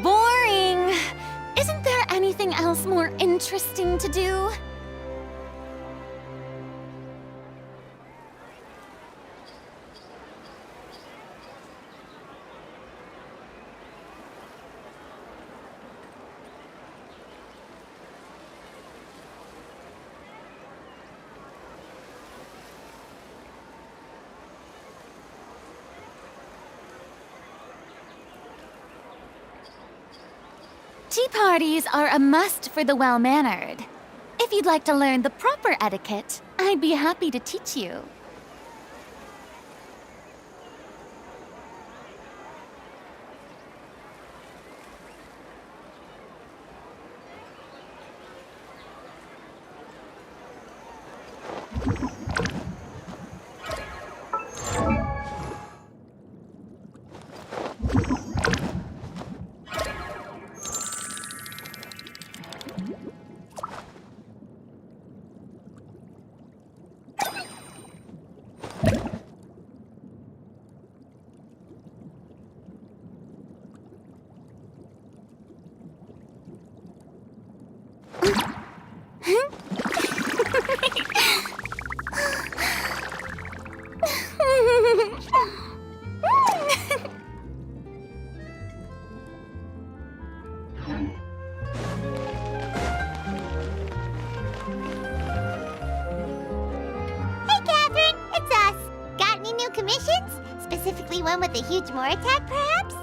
Boring! Isn't there anything else more interesting to do? Tea parties are a must for the well-mannered. If you'd like to learn the proper etiquette, I'd be happy to teach you. Commissions? Specifically one with a huge more attack, perhaps?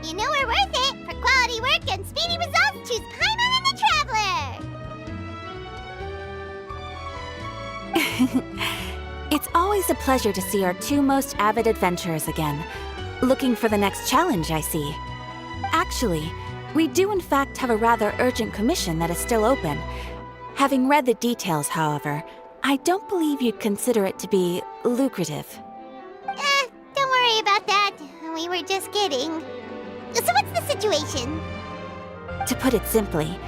You know we're worth it! For quality work and speedy results, choose Paimon and the Traveler! It's always a pleasure to see our two most avid adventurers again. Looking for the next challenge, I see. Actually, we do in fact have a rather urgent commission that is still open. Having read the details, however, I don't believe you'd consider it to be lucrative. Don't worry about that. We were just kidding. So what's the situation? To put it simply,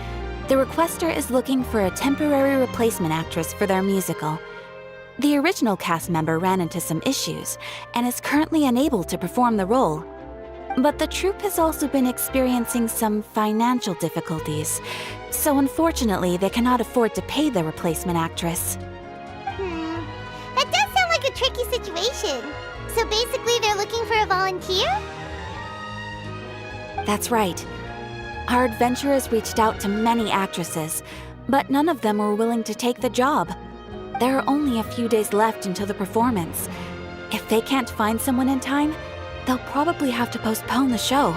the requester is looking for a temporary replacement actress for their musical. The original cast member ran into some issues and is currently unable to perform the role. But the troupe has also been experiencing some financial difficulties, so unfortunately they cannot afford to pay the replacement actress. That does sound like a tricky situation. So basically they're looking for a volunteer? That's right. Our adventurers reached out to many actresses, but none of them were willing to take the job. There are only a few days left until the performance. If they can't find someone in time, they'll probably have to postpone the show.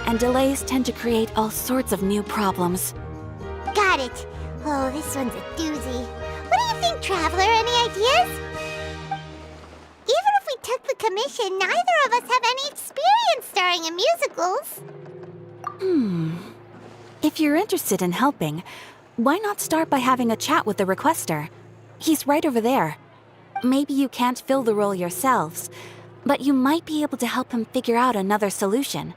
And delays tend to create all sorts of new problems. Got it. Oh, this one's a doozy. What do you think, Traveler? Any ideas? Even if we took the commission, neither of us have any experience starring in musicals. If you're interested in helping, why not start by having a chat with the requester? He's right over there. Maybe you can't fill the role yourselves, but you might be able to help him figure out another solution.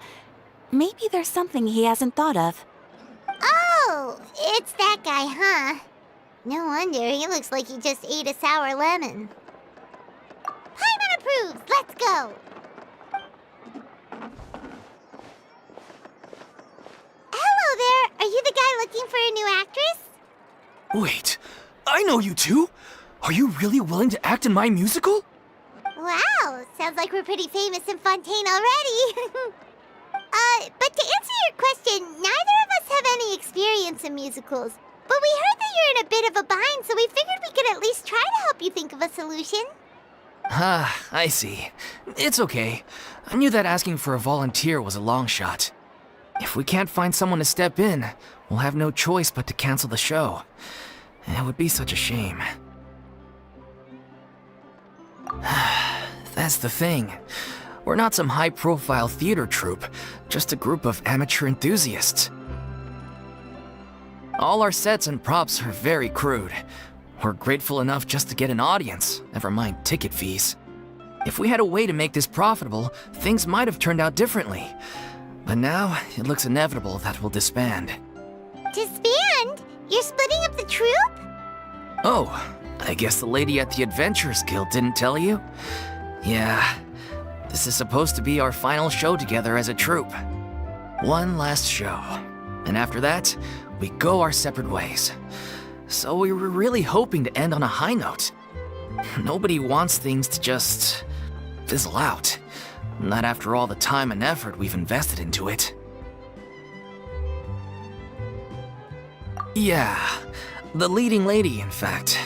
Maybe there's something he hasn't thought of. Oh, it's that guy, huh? No wonder, he looks like he just ate a sour lemon. Paimon approves! Let's go! looking for a new actress? Wait, I know you two! Are you really willing to act in my musical? Wow, sounds like we're pretty famous in Fontaine already. But to answer your question, neither of us have any experience in musicals. But we heard that you're in a bit of a bind, so we figured we could at least try to help you think of a solution. Ah, I see. It's okay. I knew that asking for a volunteer was a long shot. If we can't find someone to step in, we'll have no choice but to cancel the show. It would be such a shame. That's the thing. We're not some high-profile theater troupe, just a group of amateur enthusiasts. All our sets and props are very crude. We're grateful enough just to get an audience, never mind ticket fees. If we had a way to make this profitable, things might have turned out differently. But now, it looks inevitable that we'll disband. Disband? You're splitting up the troupe? Oh, I guess the lady at the Adventurers Guild didn't tell you? Yeah, this is supposed to be our final show together as a troupe. One last show, and after that, we go our separate ways. So we were really hoping to end on a high note. Nobody wants things to just fizzle out. Not after all the time and effort we've invested into it. Yeah, the leading lady, in fact.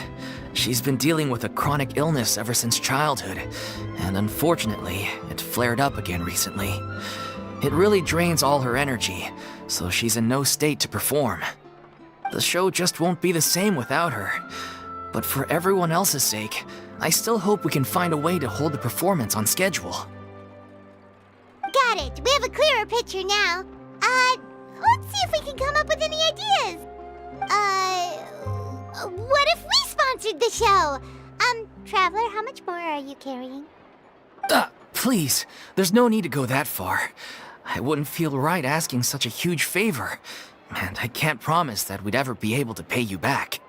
She's been dealing with a chronic illness ever since childhood, and unfortunately, it flared up again recently. It really drains all her energy, so she's in no state to perform. The show just won't be the same without her. But for everyone else's sake, I still hope we can find a way to hold the performance on schedule. Got it. We have a clearer picture now. Let's see if we can come up with any ideas. What if we sponsored the show? Traveler, how much more are you carrying? Please, there's no need to go that far. I wouldn't feel right asking such a huge favor, and I can't promise that we'd ever be able to pay you back.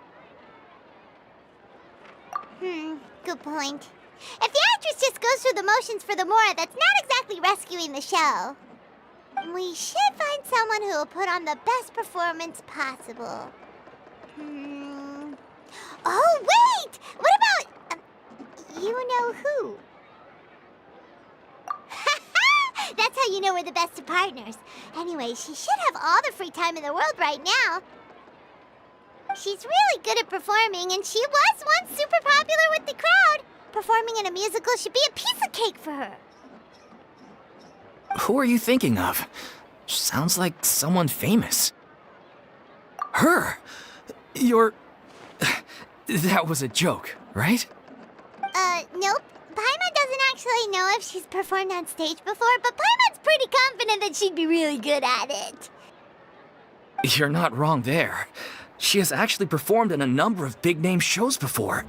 Good point. If the actress just goes through the motions for the Mora, that's not exactly rescuing the show. We should find someone who will put on the best performance possible. Oh, wait! What about... you know who? That's how you know we're the best of partners. Anyway, she should have all the free time in the world right now. She's really good at performing, and she was once super popular with the crowd. Performing in a musical should be a piece of cake for her. Who are you thinking of? Sounds like someone famous. Her! You're... That was a joke, right? Nope. Paimon doesn't actually know if she's performed on stage before, but Paimon's pretty confident that she'd be really good at it. You're not wrong there. She has actually performed in a number of big-name shows before.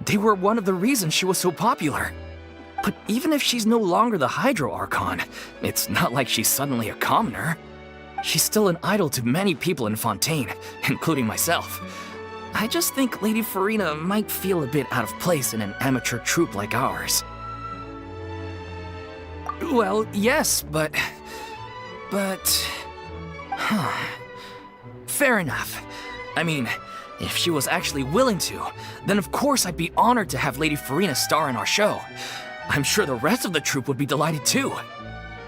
They were one of the reasons she was so popular. But even if she's no longer the Hydro Archon, it's not like she's suddenly a commoner. She's still an idol to many people in Fontaine, including myself. I just think Lady Farina might feel a bit out of place in an amateur troupe like ours. Well, yes, but... Fair enough. I mean, if she was actually willing to, then of course I'd be honored to have Lady Farina star in our show. I'm sure the rest of the troupe would be delighted too.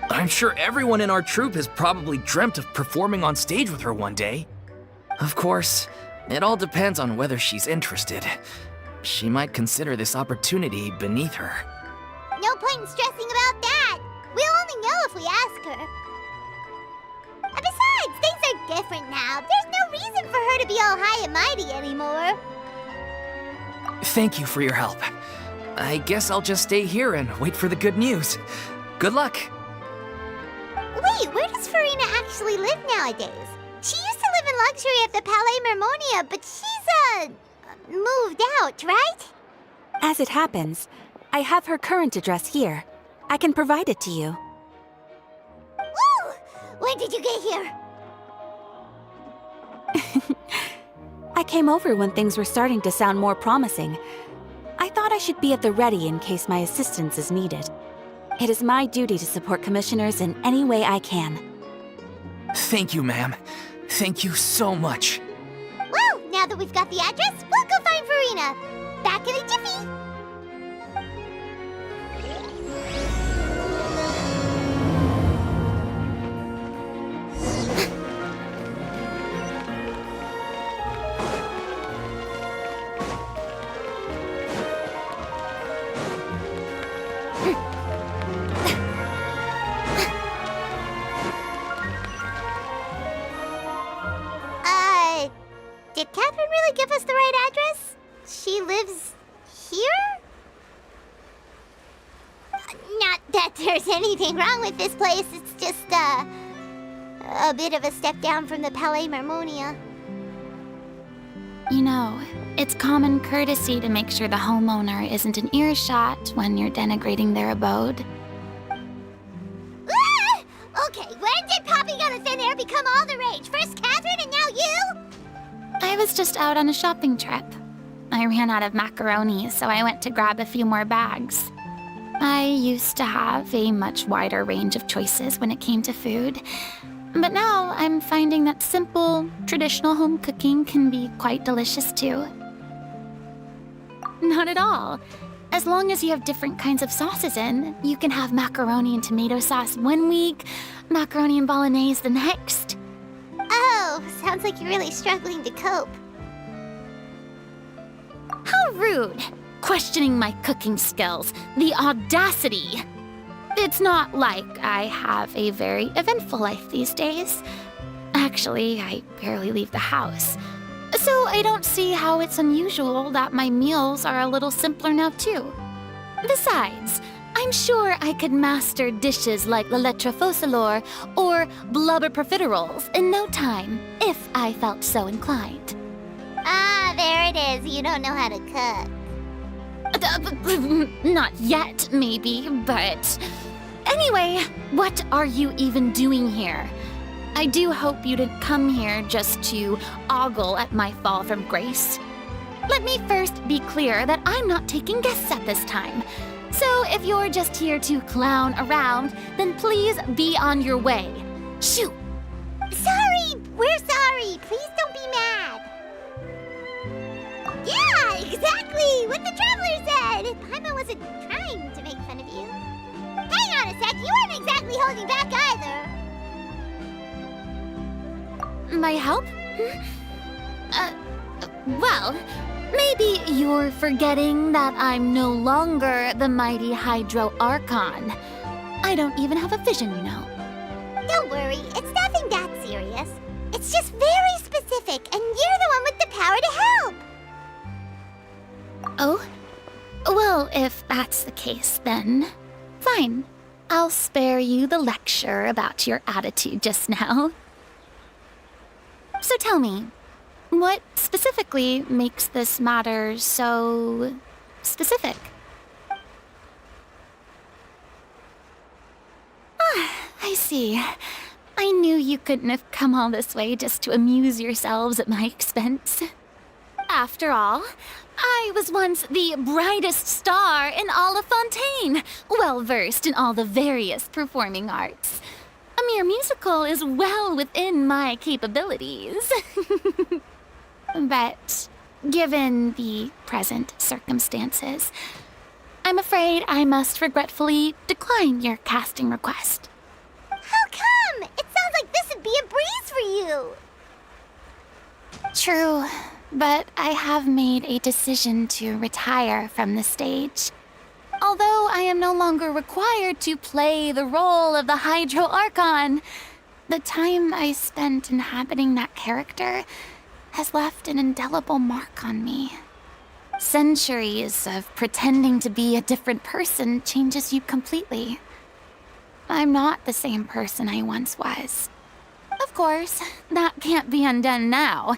I'm sure everyone in our troupe has probably dreamt of performing on stage with her one day. Of course, it all depends on whether she's interested. She might consider this opportunity beneath her. No point in stressing about that. We'll only know if we ask her. And besides, things are different now. There's no reason for her to be all high and mighty anymore. Thank you for your help. I guess I'll just stay here and wait for the good news. Good luck. Wait, where does Farina actually live nowadays? She used to live in luxury at the Palais Mermonia, but she's, moved out, right? As it happens, I have her current address here. I can provide it to you. Woo! When did you get here? I came over when things were starting to sound more promising. I thought I should be at the ready in case my assistance is needed. It is my duty to support commissioners in any way I can. Thank you, ma'am. Thank you so much. Well, now that we've got the address, we'll go find Farina. Back in a jiffy. Did Catherine really give us the right address? She lives here? Not that there's anything wrong with this place. It's just, a bit of a step down from the Palais Marmonia. You know, it's common courtesy to make sure the homeowner isn't in earshot when you're denigrating their abode. Ah! Okay, when did popping on a thin air become all the rage? First Catherine and now you? I was just out on a shopping trip. I ran out of macaroni, so I went to grab a few more bags. I used to have a much wider range of choices when it came to food, but now I'm finding that simple, traditional home cooking can be quite delicious too. Not at all. As long as you have different kinds of sauces in, you can have macaroni and tomato sauce one week, macaroni and bolognese the next. Oh, sounds like you're really struggling to cope. How rude! Questioning my cooking skills. The audacity! It's not like I have a very eventful life these days. Actually, I barely leave the house. So I don't see how it's unusual that my meals are a little simpler now too. Besides, I'm sure I could master dishes like la lettre focilor or blubber profiteroles in no time, if I felt so inclined. Ah, there it is. You don't know how to cook. Not yet, maybe, but... Anyway, what are you even doing here? I do hope you didn't come here just to ogle at my fall from grace. Let me first be clear that I'm not taking guests at this time. So if you're just here to clown around, then please be on your way. Shoo! Sorry! We're sorry! Please don't be mad! Yeah, exactly! What the Traveler said! Paimon wasn't trying to make fun of you. Hang on a sec, you weren't exactly holding back either. My help? Well, maybe you're forgetting that I'm no longer the mighty Hydro Archon. I don't even have a vision, you know. Don't worry, it's nothing that serious. It's just very specific, and you're the one with the power to help. Oh? Well, if that's the case, then fine. I'll spare you the lecture about your attitude just now. So tell me, what specifically makes this matter so specific? Ah, I see. I knew you couldn't have come all this way just to amuse yourselves at my expense. After all, I was once the brightest star in all of Fontaine, well-versed in all the various performing arts. A mere musical is well within my capabilities. But given the present circumstances, I'm afraid I must regretfully decline your casting request. How come? It sounds like this would be a breeze for you. True, but I have made a decision to retire from the stage. Although I am no longer required to play the role of the Hydro Archon, the time I spent inhabiting that character has left an indelible mark on me. Centuries of pretending to be a different person changes you completely. I'm not the same person I once was. Of course, that can't be undone now.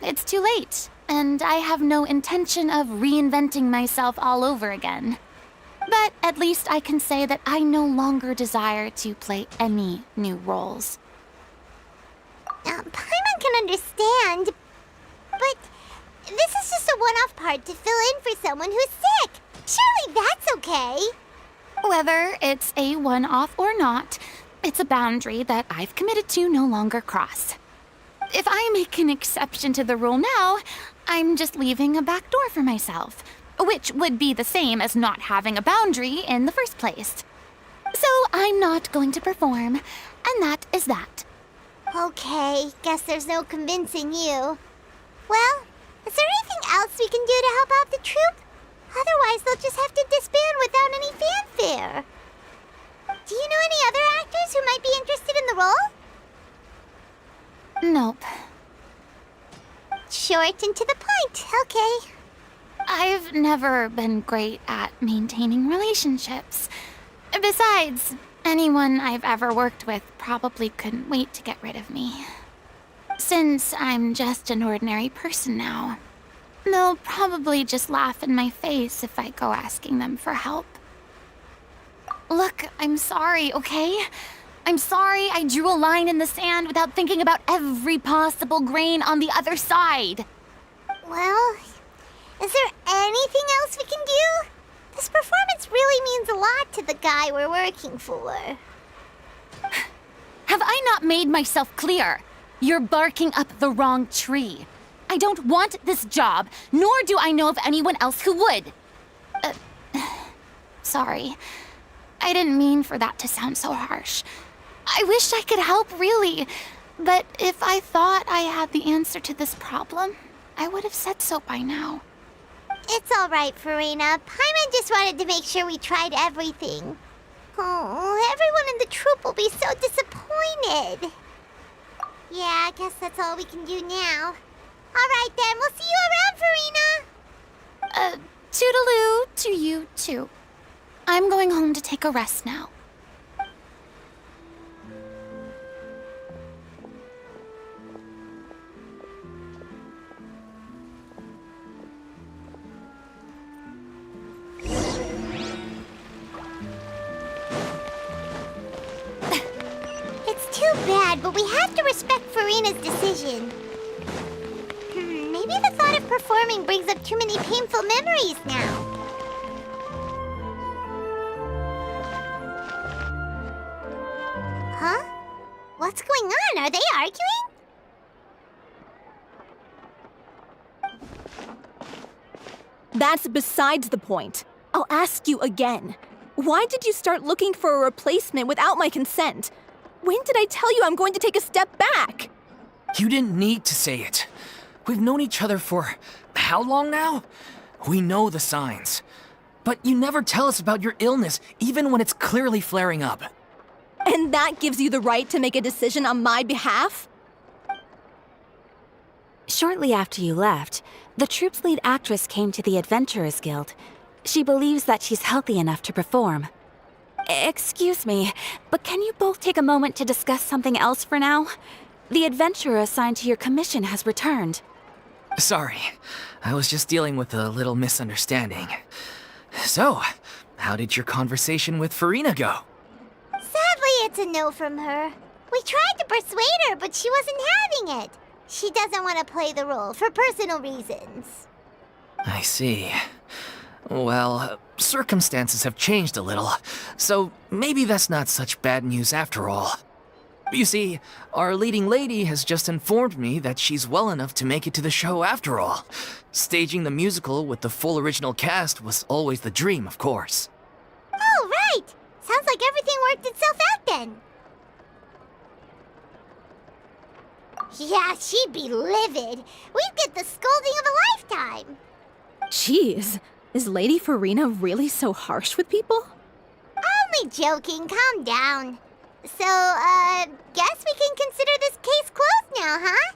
It's too late, and I have no intention of reinventing myself all over again. But at least I can say that I no longer desire to play any new roles. Paimon can understand, but this is just a one-off part to fill in for someone who's sick. Surely that's okay. Whether it's a one-off or not, it's a boundary that I've committed to no longer cross. if I make an exception to the rule now, I'm just leaving a back door for myself, which would be the same as not having a boundary in the first place. So I'm not going to perform, and that is that. Okay, guess there's no convincing you. Well, is there anything else we can do to help out the troupe? Otherwise, they'll just have to disband without any fanfare. Do you know any other actors who might be interested in the role? Nope. Short and to the point, okay. I've never been great at maintaining relationships. Besides, anyone I've ever worked with probably couldn't wait to get rid of me. Since I'm just an ordinary person now, they'll probably just laugh in my face if I go asking them for help. Look, I'm sorry, okay? I'm sorry I drew a line in the sand without thinking about every possible grain on the other side. Well, is there anything else we can do? This performance really means a lot to the guy we're working for. Have I not made myself clear? You're barking up the wrong tree. I don't want this job, nor do I know of anyone else who would. Sorry. I didn't mean for that to sound so harsh. I wish I could help, really. But if I thought I had the answer to this problem, I would have said so by now. It's all right, Farina. Paimon just wanted to make sure we tried everything. Oh, everyone in the troupe will be so disappointed. Yeah, I guess that's all we can do now. All right, then. We'll see you around, Farina. Toodaloo to you, too. I'm going home to take a rest now. It's too bad, but we have to respect Farina's decision. Maybe the thought of performing brings up too many painful memories now. Huh? What's going on? Are they arguing? That's besides the point. I'll ask you again. Why did you start looking for a replacement without my consent? When did I tell you I'm going to take a step back? You didn't need to say it. We've known each other for how long now? We know the signs. But you never tell us about your illness, even when it's clearly flaring up. And that gives you the right to make a decision on my behalf? Shortly after you left, the troupe's lead actress came to the Adventurers Guild. She believes that she's healthy enough to perform. Excuse me, but can you both take a moment to discuss something else for now? The adventurer assigned to your commission has returned. Sorry, I was just dealing with a little misunderstanding. So, how did your conversation with Farina go? Sadly, it's a no from her. We tried to persuade her, but she wasn't having it. She doesn't want to play the role for personal reasons. I see. Well, circumstances have changed a little, so maybe that's not such bad news after all. You see, our leading lady has just informed me that she's well enough to make it to the show after all. Staging the musical with the full original cast was always the dream, of course. Oh, right! Sounds like everything worked itself out then. Yeah, she'd be livid. We'd get the scolding of a lifetime. Jeez, is Lady Farina really so harsh with people? Only joking, calm down. So, guess we can consider this case closed now, huh?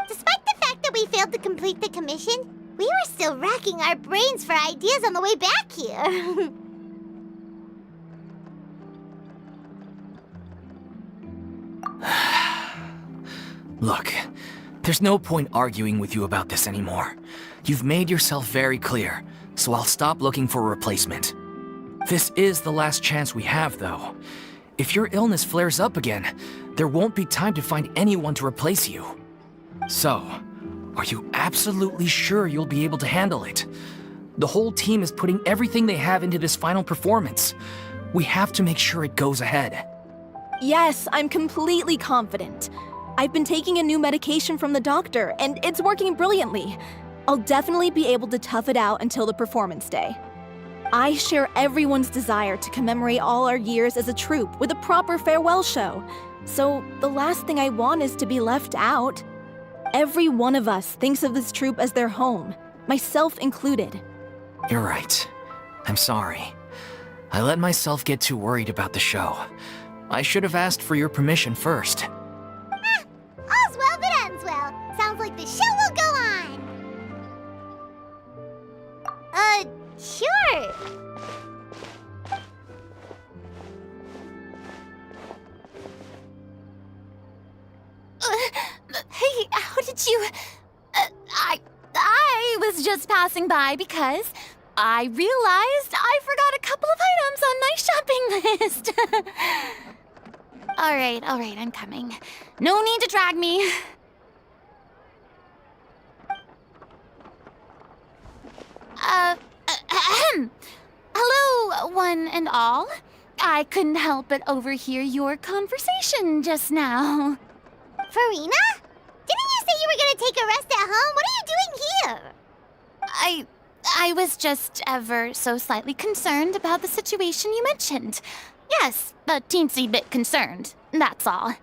Despite the fact that we failed to complete the commission, we were still racking our brains for ideas on the way back here. Look, there's no point arguing with you about this anymore. You've made yourself very clear, so I'll stop looking for a replacement. This is the last chance we have, though. If your illness flares up again, there won't be time to find anyone to replace you. So, are you absolutely sure you'll be able to handle it? The whole team is putting everything they have into this final performance. We have to make sure it goes ahead. Yes, I'm completely confident. I've been taking a new medication from the doctor, and it's working brilliantly. I'll definitely be able to tough it out until the performance day. I share everyone's desire to commemorate all our years as a troupe with a proper farewell show. So the last thing I want is to be left out. Every one of us thinks of this troupe as their home, myself included. You're right. I'm sorry. I let myself get too worried about the show. I should have asked for your permission first. All's well that ends well. Sounds like the show will go on. Sure. Hey, how did you... I was just passing by because I realized I forgot a couple of items on my shopping list. All right, I'm coming. No need to drag me. Hello, one and all. I couldn't help but overhear your conversation just now. Farina? Didn't you say you were gonna take a rest at home? What are you doing here? I was just ever so slightly concerned about the situation you mentioned. Yes, a teensy bit concerned, that's all.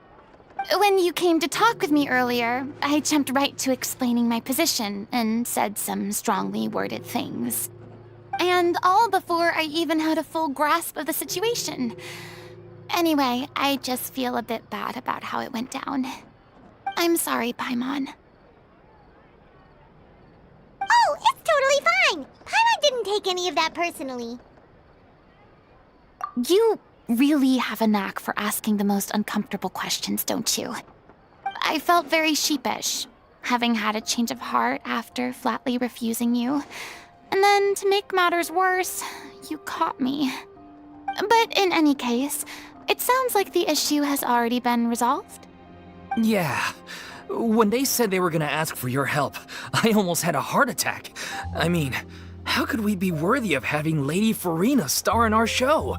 When you came to talk with me earlier, I jumped right to explaining my position and said some strongly worded things. And all before I even had a full grasp of the situation. Anyway, I just feel a bit bad about how it went down. I'm sorry, Paimon. Oh, it's totally fine. Paimon didn't take any of that personally. You really have a knack for asking the most uncomfortable questions, don't you? I felt very sheepish, having had a change of heart after flatly refusing you. And then, to make matters worse, you caught me. But in any case, it sounds like the issue has already been resolved. Yeah. When they said they were gonna ask for your help, I almost had a heart attack. I mean, how could we be worthy of having Lady Farina star in our show?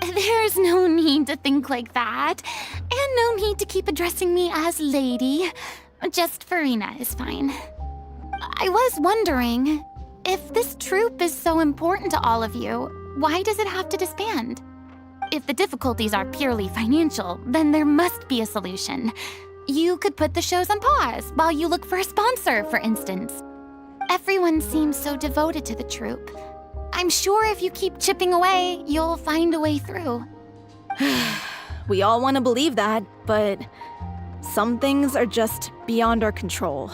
There's no need to think like that, and no need to keep addressing me as Lady. Just Farina is fine. I was wondering, if this troupe is so important to all of you, why does it have to disband? If the difficulties are purely financial, then there must be a solution. You could put the shows on pause while you look for a sponsor, for instance. Everyone seems so devoted to the troupe. I'm sure if you keep chipping away, you'll find a way through. We all want to believe that, but some things are just beyond our control.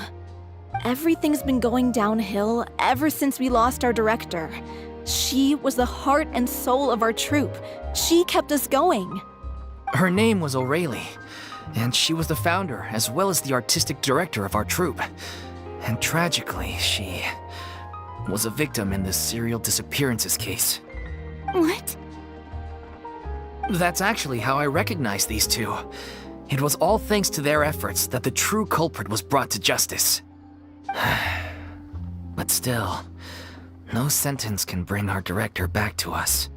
Everything's been going downhill ever since we lost our director. She was the heart and soul of our troupe. She kept us going. Her name was O'Reilly, and she was the founder as well as the artistic director of our troupe. And tragically, she was a victim in this serial disappearances case. What? That's actually how I recognized these two. It was all thanks to their efforts that the true culprit was brought to justice. But still, no sentence can bring our director back to us.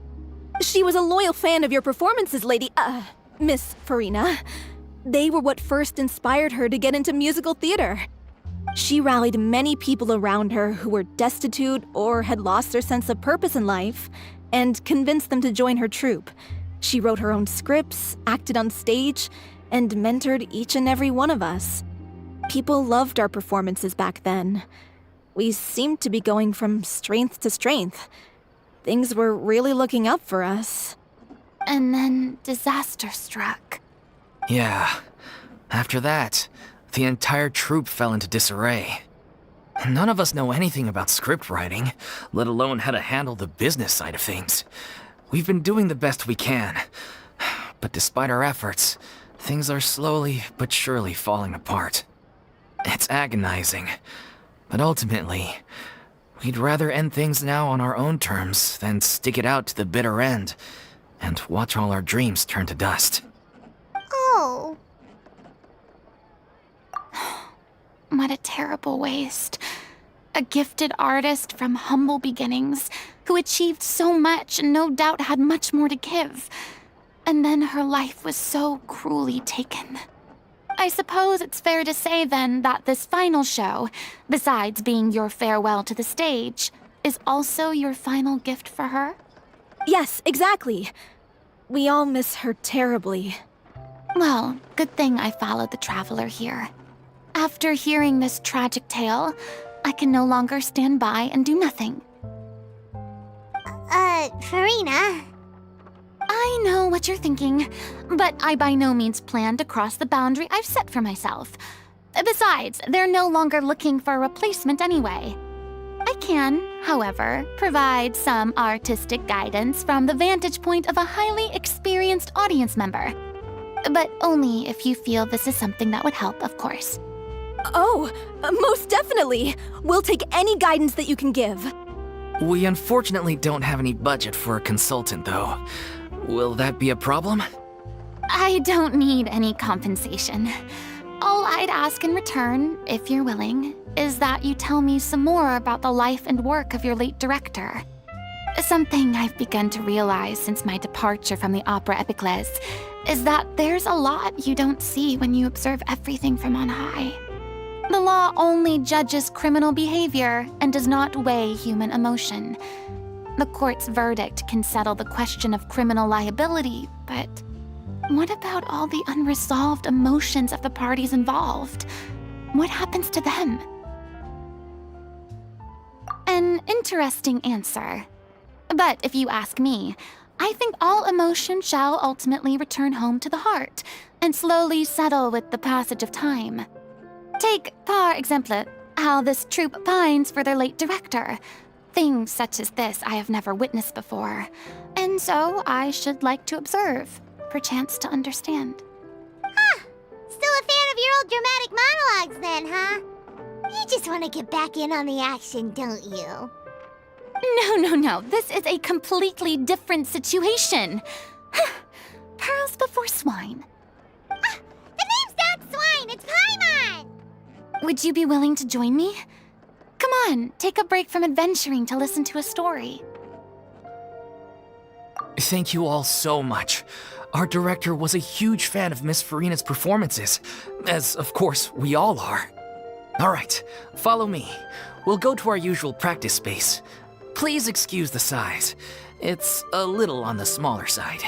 She was a loyal fan of your performances, Miss Farina. They were what first inspired her to get into musical theater. She rallied many people around her who were destitute or had lost their sense of purpose in life, and convinced them to join her troupe. She wrote her own scripts, acted on stage, and mentored each and every one of us. People loved our performances back then. We seemed to be going from strength to strength. Things were really looking up for us. And then disaster struck. Yeah. After that, the entire troupe fell into disarray. None of us know anything about script writing, let alone how to handle the business side of things. We've been doing the best we can. But despite our efforts, things are slowly but surely falling apart. It's agonizing. But ultimately, we'd rather end things now on our own terms than stick it out to the bitter end and watch all our dreams turn to dust. Oh. What a terrible waste. A gifted artist from humble beginnings who achieved so much and no doubt had much more to give. And then her life was so cruelly taken. I suppose it's fair to say then that this final show, besides being your farewell to the stage, is also your final gift for her? Yes, exactly. We all miss her terribly. Well, good thing I followed the traveler here. After hearing this tragic tale, I can no longer stand by and do nothing. Farina. I know what you're thinking, but I by no means plan to cross the boundary I've set for myself. Besides, they're no longer looking for a replacement anyway. I can, however, provide some artistic guidance from the vantage point of a highly experienced audience member. But only if you feel this is something that would help, of course. Oh, most definitely! We'll take any guidance that you can give. We unfortunately don't have any budget for a consultant, though. Will that be a problem? I don't need any compensation. All I'd ask in return, if you're willing, is that you tell me some more about the life and work of your late director. Something I've begun to realize since my departure from the Opera Epiclese is that there's a lot you don't see when you observe everything from on high. The law only judges criminal behavior and does not weigh human emotion. The court's verdict can settle the question of criminal liability, but what about all the unresolved emotions of the parties involved? What happens to them? An interesting answer. But if you ask me, I think all emotion shall ultimately return home to the heart and slowly settle with the passage of time. Take, par exemple, how this troupe pines for their late director. Things such as this I have never witnessed before, and so I should like to observe, perchance to understand. Still a fan of your old dramatic monologues then, huh? You just want to get back in on the action, don't you? No. This is a completely different situation. Pearls before swine. The name's not Swine, it's Paimon! Would you be willing to join me? Come on, take a break from adventuring to listen to a story. Thank you all so much. Our director was a huge fan of Miss Farina's performances, as of course we all are. All right, follow me. We'll go to our usual practice space. Please excuse the size. It's a little on the smaller side.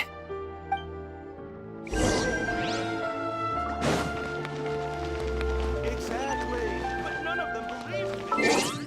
Exactly, but none of them believe me.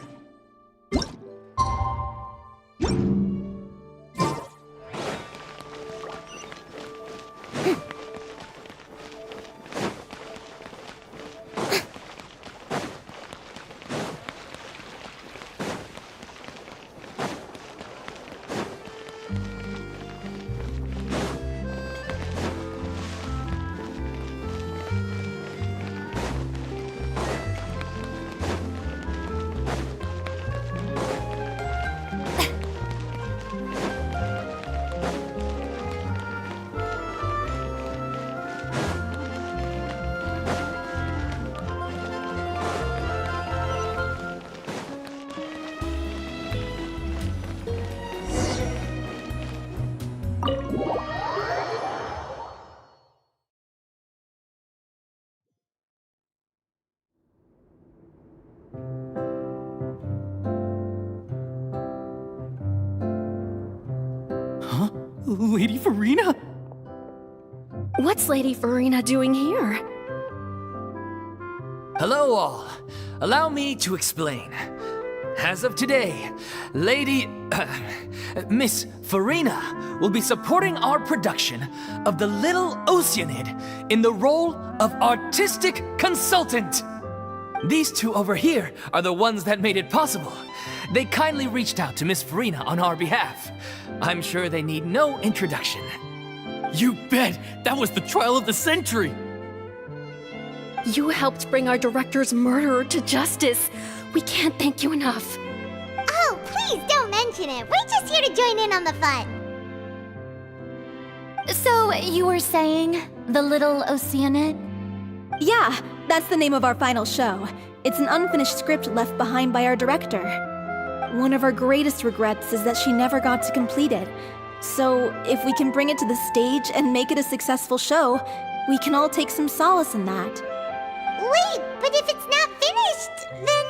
Huh? Lady Farina? What's Lady Farina doing here? Hello all. Allow me to explain. As of today, Miss Farina will be supporting our production of The Little Oceanid in the role of artistic consultant. These two over here are the ones that made it possible. They kindly reached out to Miss Farina on our behalf. I'm sure they need no introduction. You bet! That was the trial of the century! You helped bring our director's murderer to justice. We can't thank you enough. Oh, please don't mention it. We're just here to join in on the fun. So, you were saying The Little Oceanid? Yeah, that's the name of our final show. It's an unfinished script left behind by our director. One of our greatest regrets is that she never got to complete it. So, if we can bring it to the stage and make it a successful show, we can all take some solace in that. Wait, but if it's not finished, then...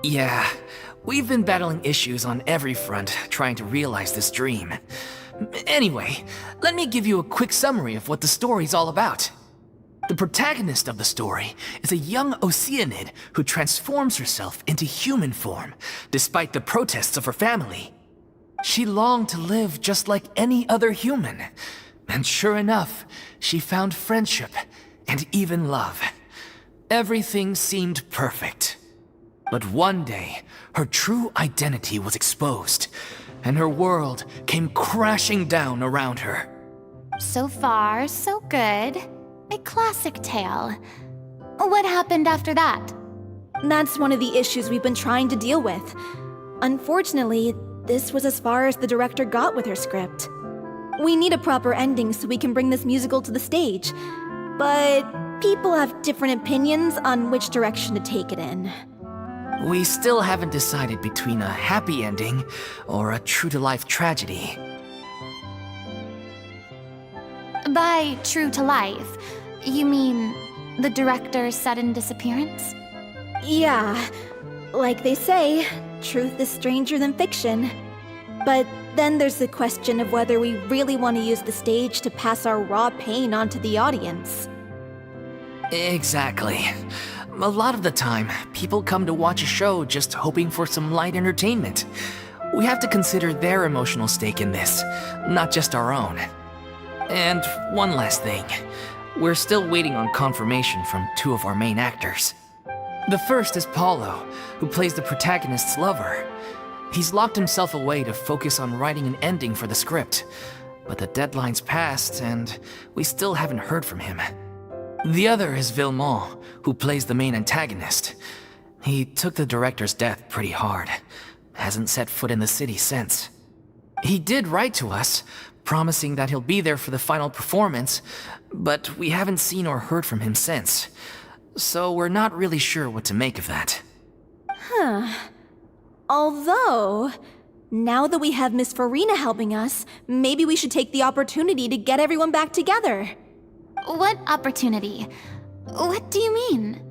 Yeah, we've been battling issues on every front trying to realize this dream. Anyway, let me give you a quick summary of what the story's all about. The protagonist of the story is a young Oceanid who transforms herself into human form, despite the protests of her family. She longed to live just like any other human, and sure enough, she found friendship and even love. Everything seemed perfect. But one day, her true identity was exposed, and her world came crashing down around her. So far, so good. A classic tale. What happened after that? That's one of the issues we've been trying to deal with. Unfortunately, this was as far as the director got with her script. We need a proper ending so we can bring this musical to the stage. But people have different opinions on which direction to take it in. We still haven't decided between a happy ending or a true-to-life tragedy. By true to life, you mean the director's sudden disappearance? Yeah, like they say, truth is stranger than fiction. But then there's the question of whether we really want to use the stage to pass our raw pain onto the audience. Exactly. A lot of the time, people come to watch a show just hoping for some light entertainment. We have to consider their emotional stake in this, not just our own. And one last thing. We're still waiting on confirmation from two of our main actors. The first is Paulo, who plays the protagonist's lover. He's locked himself away to focus on writing an ending for the script, but the deadline's passed and we still haven't heard from him. The other is Villemont, who plays the main antagonist. He took the director's death pretty hard. Hasn't set foot in the city since. He did write to us, promising that he'll be there for the final performance, but we haven't seen or heard from him since. So we're not really sure what to make of that. Although, now that we have Miss Farina helping us, maybe we should take the opportunity to get everyone back together. What opportunity? What do you mean?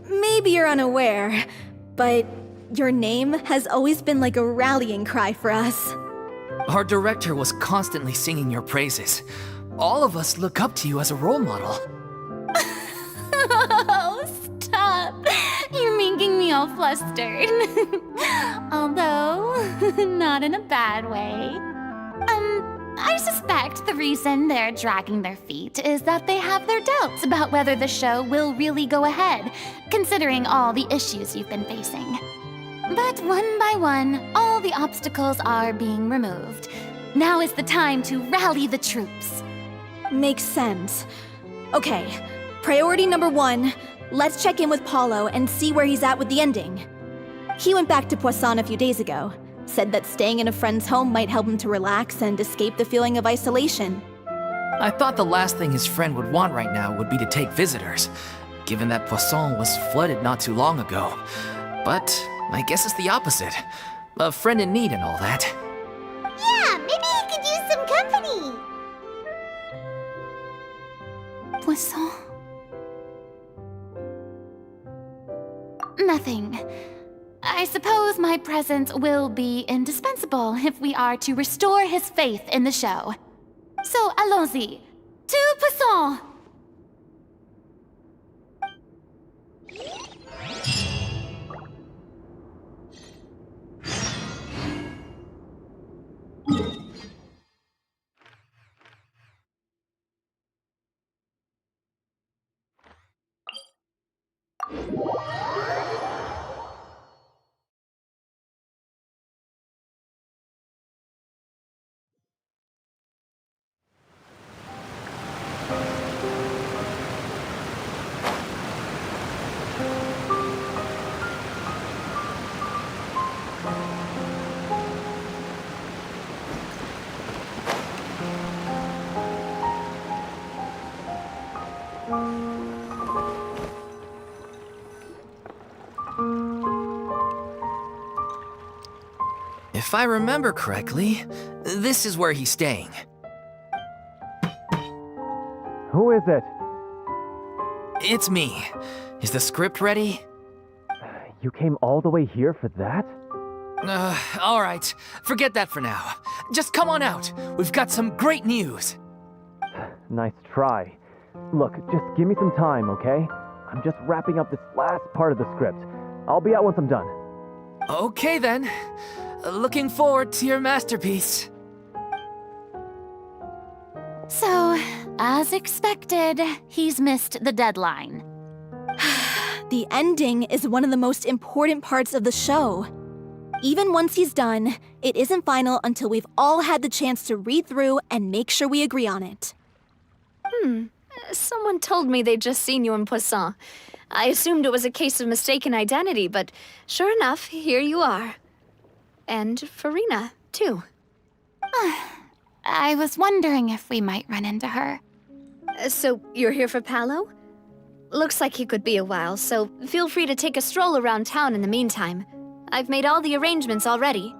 Maybe you're unaware, but your name has always been like a rallying cry for us. Our director was constantly singing your praises. All of us look up to you as a role model. Oh, stop! You're making me all flustered. Although, not in a bad way. I suspect the reason they're dragging their feet is that they have their doubts about whether the show will really go ahead, considering all the issues you've been facing. But one by one, all the obstacles are being removed. Now is the time to rally the troops. Makes sense. Okay, priority number 1, let's check in with Paulo and see where he's at with the ending. He went back to Poisson a few days ago, said that staying in a friend's home might help him to relax and escape the feeling of isolation. I thought the last thing his friend would want right now would be to take visitors, given that Poisson was flooded not too long ago. But I guess it's the opposite. A friend in need and all that. Yeah, maybe he could use some company. Poisson? Nothing. I suppose my presence will be indispensable if we are to restore his faith in the show. So allons-y. To Poisson! If I remember correctly, this is where he's staying. Who is it? It's me. Is the script ready? You came all the way here for that? Alright. Forget that for now. Just come on out. We've got some great news. Nice try. Look, just give me some time, okay? I'm just wrapping up this last part of the script. I'll be out once I'm done. Okay then. Looking forward to your masterpiece. So, as expected, he's missed the deadline. The ending is one of the most important parts of the show. Even once he's done, it isn't final until we've all had the chance to read through and make sure we agree on it. Someone told me they'd just seen you in Poisson. I assumed it was a case of mistaken identity, but sure enough, here you are. And Farina, too. I was wondering if we might run into her. So, you're here for Paolo? Looks like he could be a while, so feel free to take a stroll around town in the meantime. I've made all the arrangements already.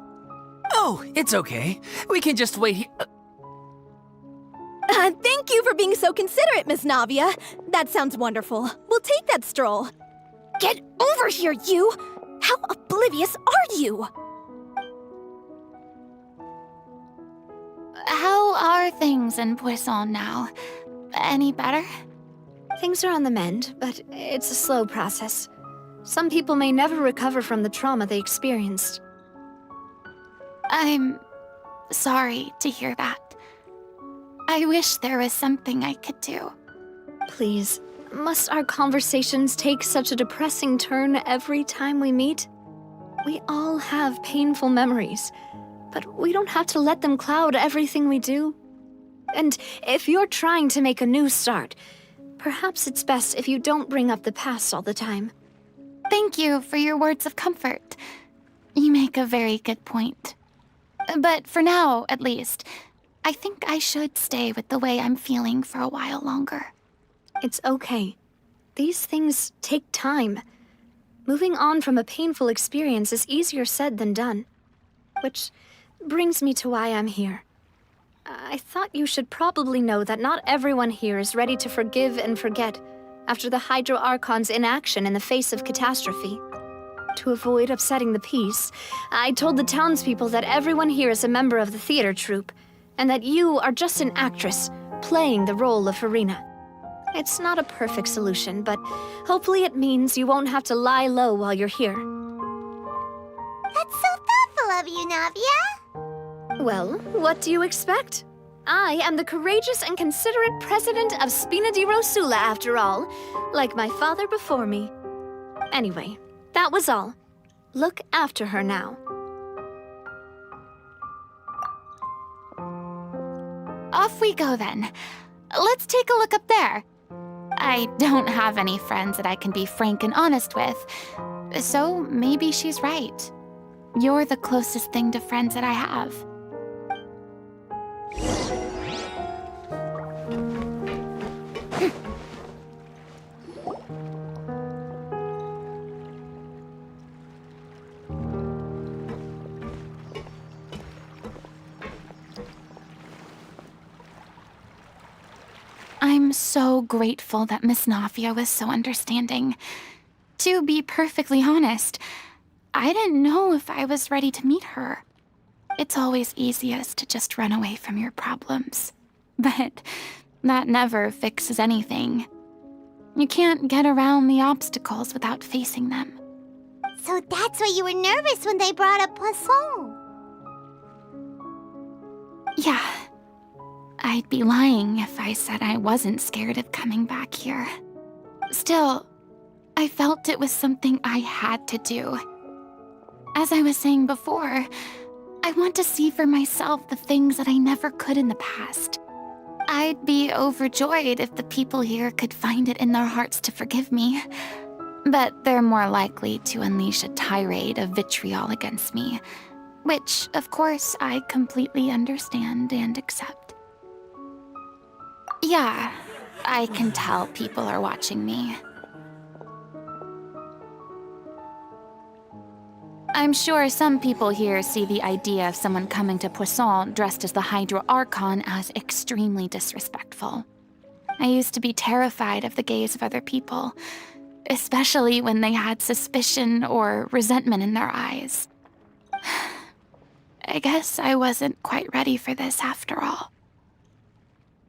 Oh, it's okay. We can just wait here. Thank you for being so considerate, Miss Navia. That sounds wonderful. We'll take that stroll. Get over here, you! How oblivious are you? How are things in Poisson now? Any better? Things are on the mend, but it's a slow process. Some people may never recover from the trauma they experienced. I'm sorry to hear that. I wish there was something I could do. Please, must our conversations take such a depressing turn every time we meet? We all have painful memories, but we don't have to let them cloud everything we do. And if you're trying to make a new start, perhaps it's best if you don't bring up the past all the time. Thank you for your words of comfort. You make a very good point. But for now, at least, I think I should stay with the way I'm feeling for a while longer. It's okay. These things take time. Moving on from a painful experience is easier said than done. Which brings me to why I'm here. I thought you should probably know that not everyone here is ready to forgive and forget after the Hydro Archon's inaction in the face of catastrophe. To avoid upsetting the peace, I told the townspeople that everyone here is a member of the theater troupe, and that you are just an actress playing the role of Farina. It's not a perfect solution, but hopefully it means you won't have to lie low while you're here. That's so thoughtful of you, Navia. Well, what do you expect? I am the courageous and considerate president of Spina di Rosula, after all, like my father before me. Anyway, that was all. Look after her now. Off we go then. Let's take a look up there. I don't have any friends that I can be frank and honest with, so maybe she's right. You're the closest thing to friends that I have. I'm so grateful that Miss Navia was so understanding. To be perfectly honest, I didn't know if I was ready to meet her. It's always easiest to just run away from your problems. But that never fixes anything. You can't get around the obstacles without facing them. So that's why you were nervous when they brought up Poisson. Yeah. I'd be lying if I said I wasn't scared of coming back here. Still, I felt it was something I had to do. As I was saying before, I want to see for myself the things that I never could in the past. I'd be overjoyed if the people here could find it in their hearts to forgive me. But they're more likely to unleash a tirade of vitriol against me, which, of course, I completely understand and accept. Yeah, I can tell people are watching me. I'm sure some people here see the idea of someone coming to Poisson dressed as the Hydro Archon as extremely disrespectful. I used to be terrified of the gaze of other people, especially when they had suspicion or resentment in their eyes. I guess I wasn't quite ready for this after all.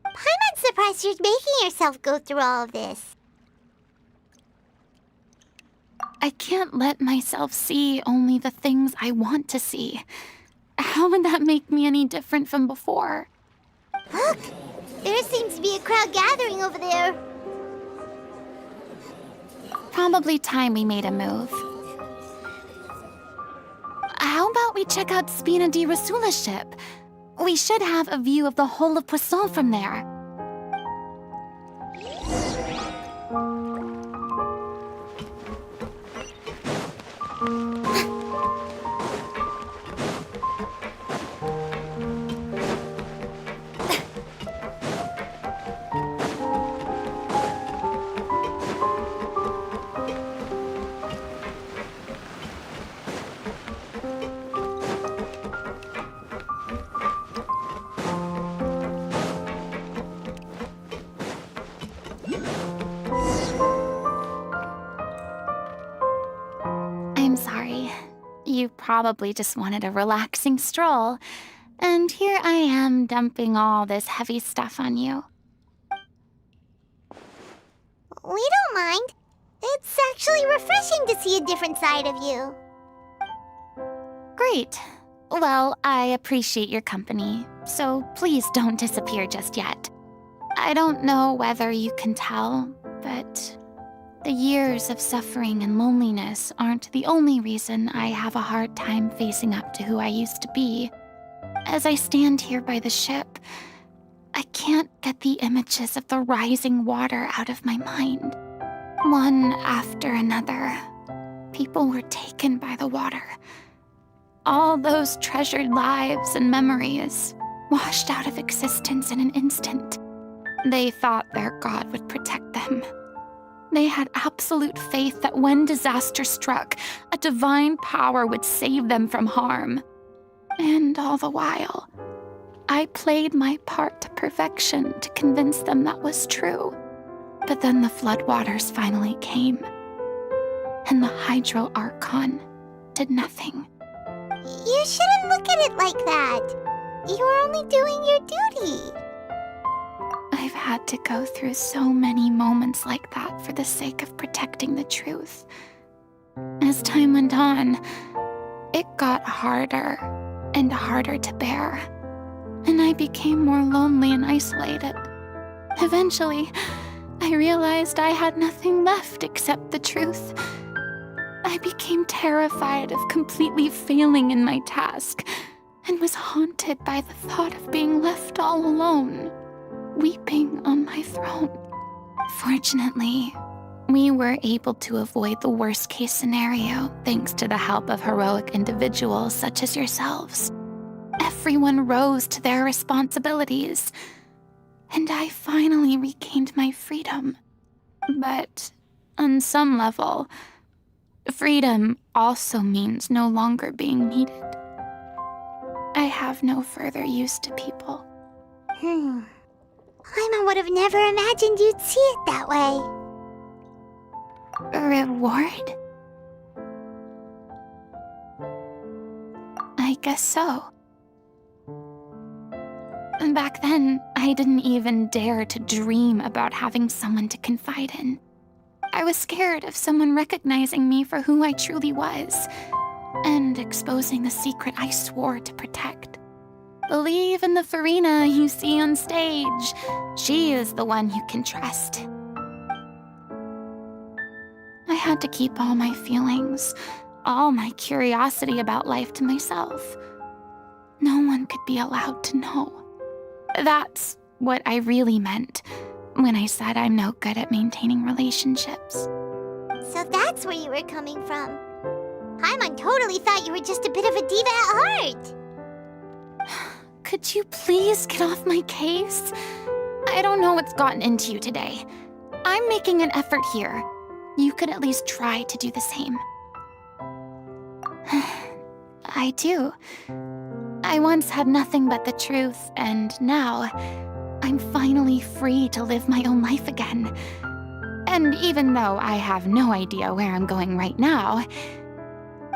I'm surprised you're making yourself go through all of this. I can't let myself see only the things I want to see. How would that make me any different from before? Look! There seems to be a crowd gathering over there. Probably time we made a move. How about we check out Spina di Rasula's ship? We should have a view of the whole of Poisson from there. I'm sorry. You probably just wanted a relaxing stroll, and here I am dumping all this heavy stuff on you. We don't mind. It's actually refreshing to see a different side of you. Great. Well, I appreciate your company, so please don't disappear just yet. I don't know whether you can tell, but the years of suffering and loneliness aren't the only reason I have a hard time facing up to who I used to be. As I stand here by the ship, I can't get the images of the rising water out of my mind. One after another, people were taken by the water. All those treasured lives and memories washed out of existence in an instant. They thought their God would protect them. They had absolute faith that when disaster struck, a divine power would save them from harm. And all the while, I played my part to perfection to convince them that was true. But then the floodwaters finally came, and the Hydro Archon did nothing. You shouldn't look at it like that. You were only doing your duty. I've had to go through so many moments like that for the sake of protecting the truth. As time went on, it got harder and harder to bear, and I became more lonely and isolated. Eventually, I realized I had nothing left except the truth. I became terrified of completely failing in my task, and was haunted by the thought of being left all alone, weeping on my throne. Fortunately, we were able to avoid the worst-case scenario thanks to the help of heroic individuals such as yourselves. Everyone rose to their responsibilities, and I finally regained my freedom. But on some level, freedom also means no longer being needed. I have no further use to people. Paimon would have never imagined you'd see it that way. A reward? I guess so. Back then, I didn't even dare to dream about having someone to confide in. I was scared of someone recognizing me for who I truly was, and exposing the secret I swore to protect. Believe in the Farina you see on stage. She is the one you can trust. I had to keep all my feelings, all my curiosity about life to myself. No one could be allowed to know. That's what I really meant when I said I'm no good at maintaining relationships. So that's where you were coming from. Paimon totally thought you were just a bit of a diva at heart. Could you please get off my case? I don't know what's gotten into you today. I'm making an effort here. You could at least try to do the same. I do. I once had nothing but the truth, and now I'm finally free to live my own life again. And even though I have no idea where I'm going right now,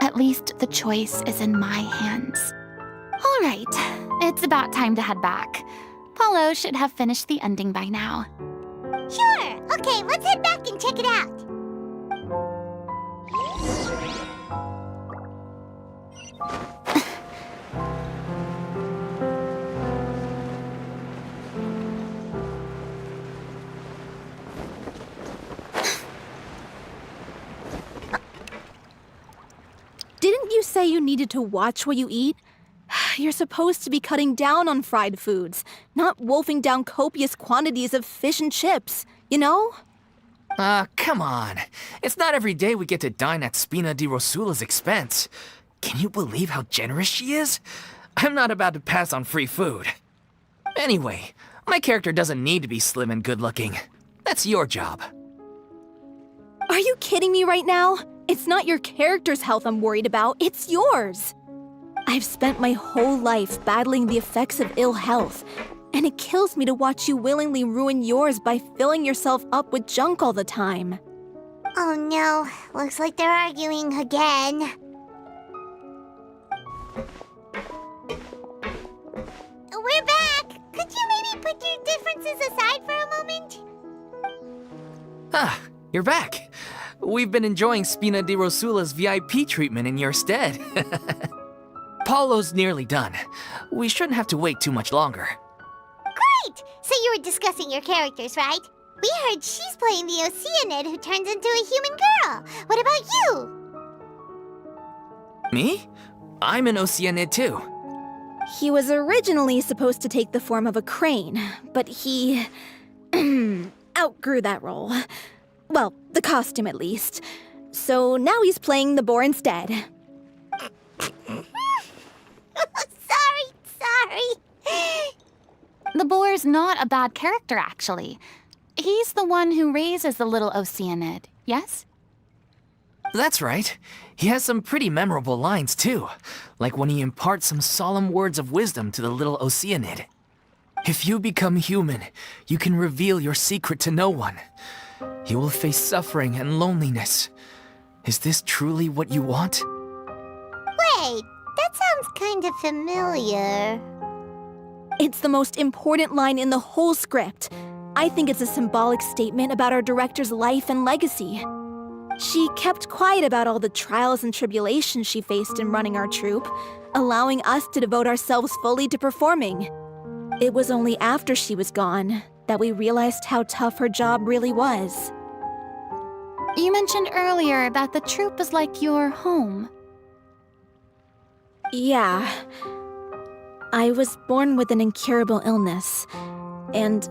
at least the choice is in my hands. All right, it's about time to head back. Paulo should have finished the ending by now. Sure. Okay, let's head back and check it out. Didn't you say you needed to watch what you eat? You're supposed to be cutting down on fried foods, not wolfing down copious quantities of fish and chips, you know? Come on. It's not every day we get to dine at Spina di Rosula's expense. Can you believe how generous she is? I'm not about to pass on free food. Anyway, my character doesn't need to be slim and good-looking. That's your job. Are you kidding me right now? It's not your character's health I'm worried about, it's yours. I've spent my whole life battling the effects of ill health, and it kills me to watch you willingly ruin yours by filling yourself up with junk all the time. Oh no, looks like they're arguing again. We're back! Could you maybe put your differences aside for a moment? Ah, you're back. We've been enjoying Spina di Rosula's VIP treatment in your stead. Paulo's nearly done. We shouldn't have to wait too much longer. Great! So you were discussing your characters, right? We heard she's playing the Oceanid who turns into a human girl. What about you? Me? I'm an Oceanid too. He was originally supposed to take the form of a crane, but he outgrew that role. Well, the costume at least. So now he's playing the boar instead. Sorry. The boar's not a bad character, actually. He's the one who raises the little Oceanid, yes? That's right. He has some pretty memorable lines too, like when he imparts some solemn words of wisdom to the little Oceanid. If you become human, you can reveal your secret to no one. You will face suffering and loneliness. Is this truly what you want? Wait, that sounds kind of familiar. It's the most important line in the whole script. I think it's a symbolic statement about our director's life and legacy. She kept quiet about all the trials and tribulations she faced in running our troupe, allowing us to devote ourselves fully to performing. It was only after she was gone that we realized how tough her job really was. You mentioned earlier that the troupe is like your home. Yeah. I was born with an incurable illness, and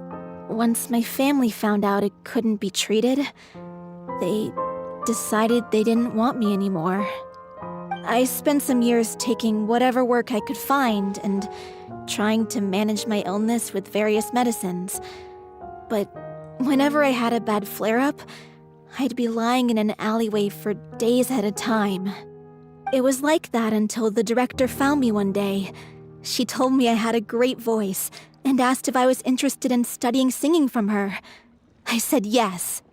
once my family found out it couldn't be treated, they decided they didn't want me anymore. I spent some years taking whatever work I could find and trying to manage my illness with various medicines. But whenever I had a bad flare-up, I'd be lying in an alleyway for days at a time. It was like that until the director found me one day. She told me I had a great voice and asked if I was interested in studying singing from her. I said yes.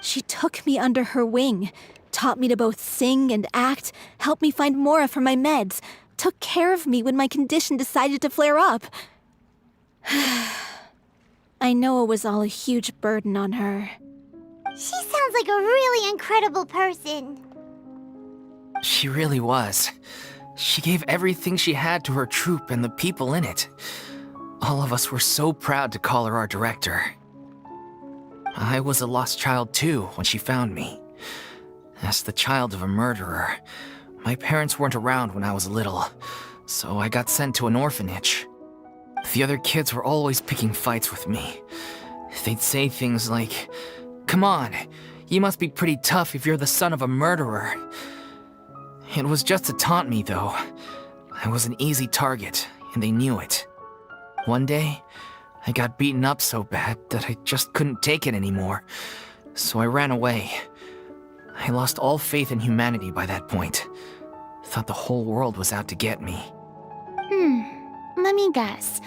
She took me under her wing, taught me to both sing and act, helped me find Mora for my meds, took care of me when my condition decided to flare up. I know it was all a huge burden on her. She sounds like a really incredible person. She really was. She gave everything she had to her troupe and the people in it. All of us were so proud to call her our director. I was a lost child too when she found me. As the child of a murderer, my parents weren't around when I was little, so I got sent to an orphanage. The other kids were always picking fights with me. They'd say things like, "Come on, you must be pretty tough if you're the son of a murderer." It was just to taunt me, though. I was an easy target, and they knew it. One day, I got beaten up so bad that I just couldn't take it anymore, so I ran away. I lost all faith in humanity by that point. Thought the whole world was out to get me. Let me guess.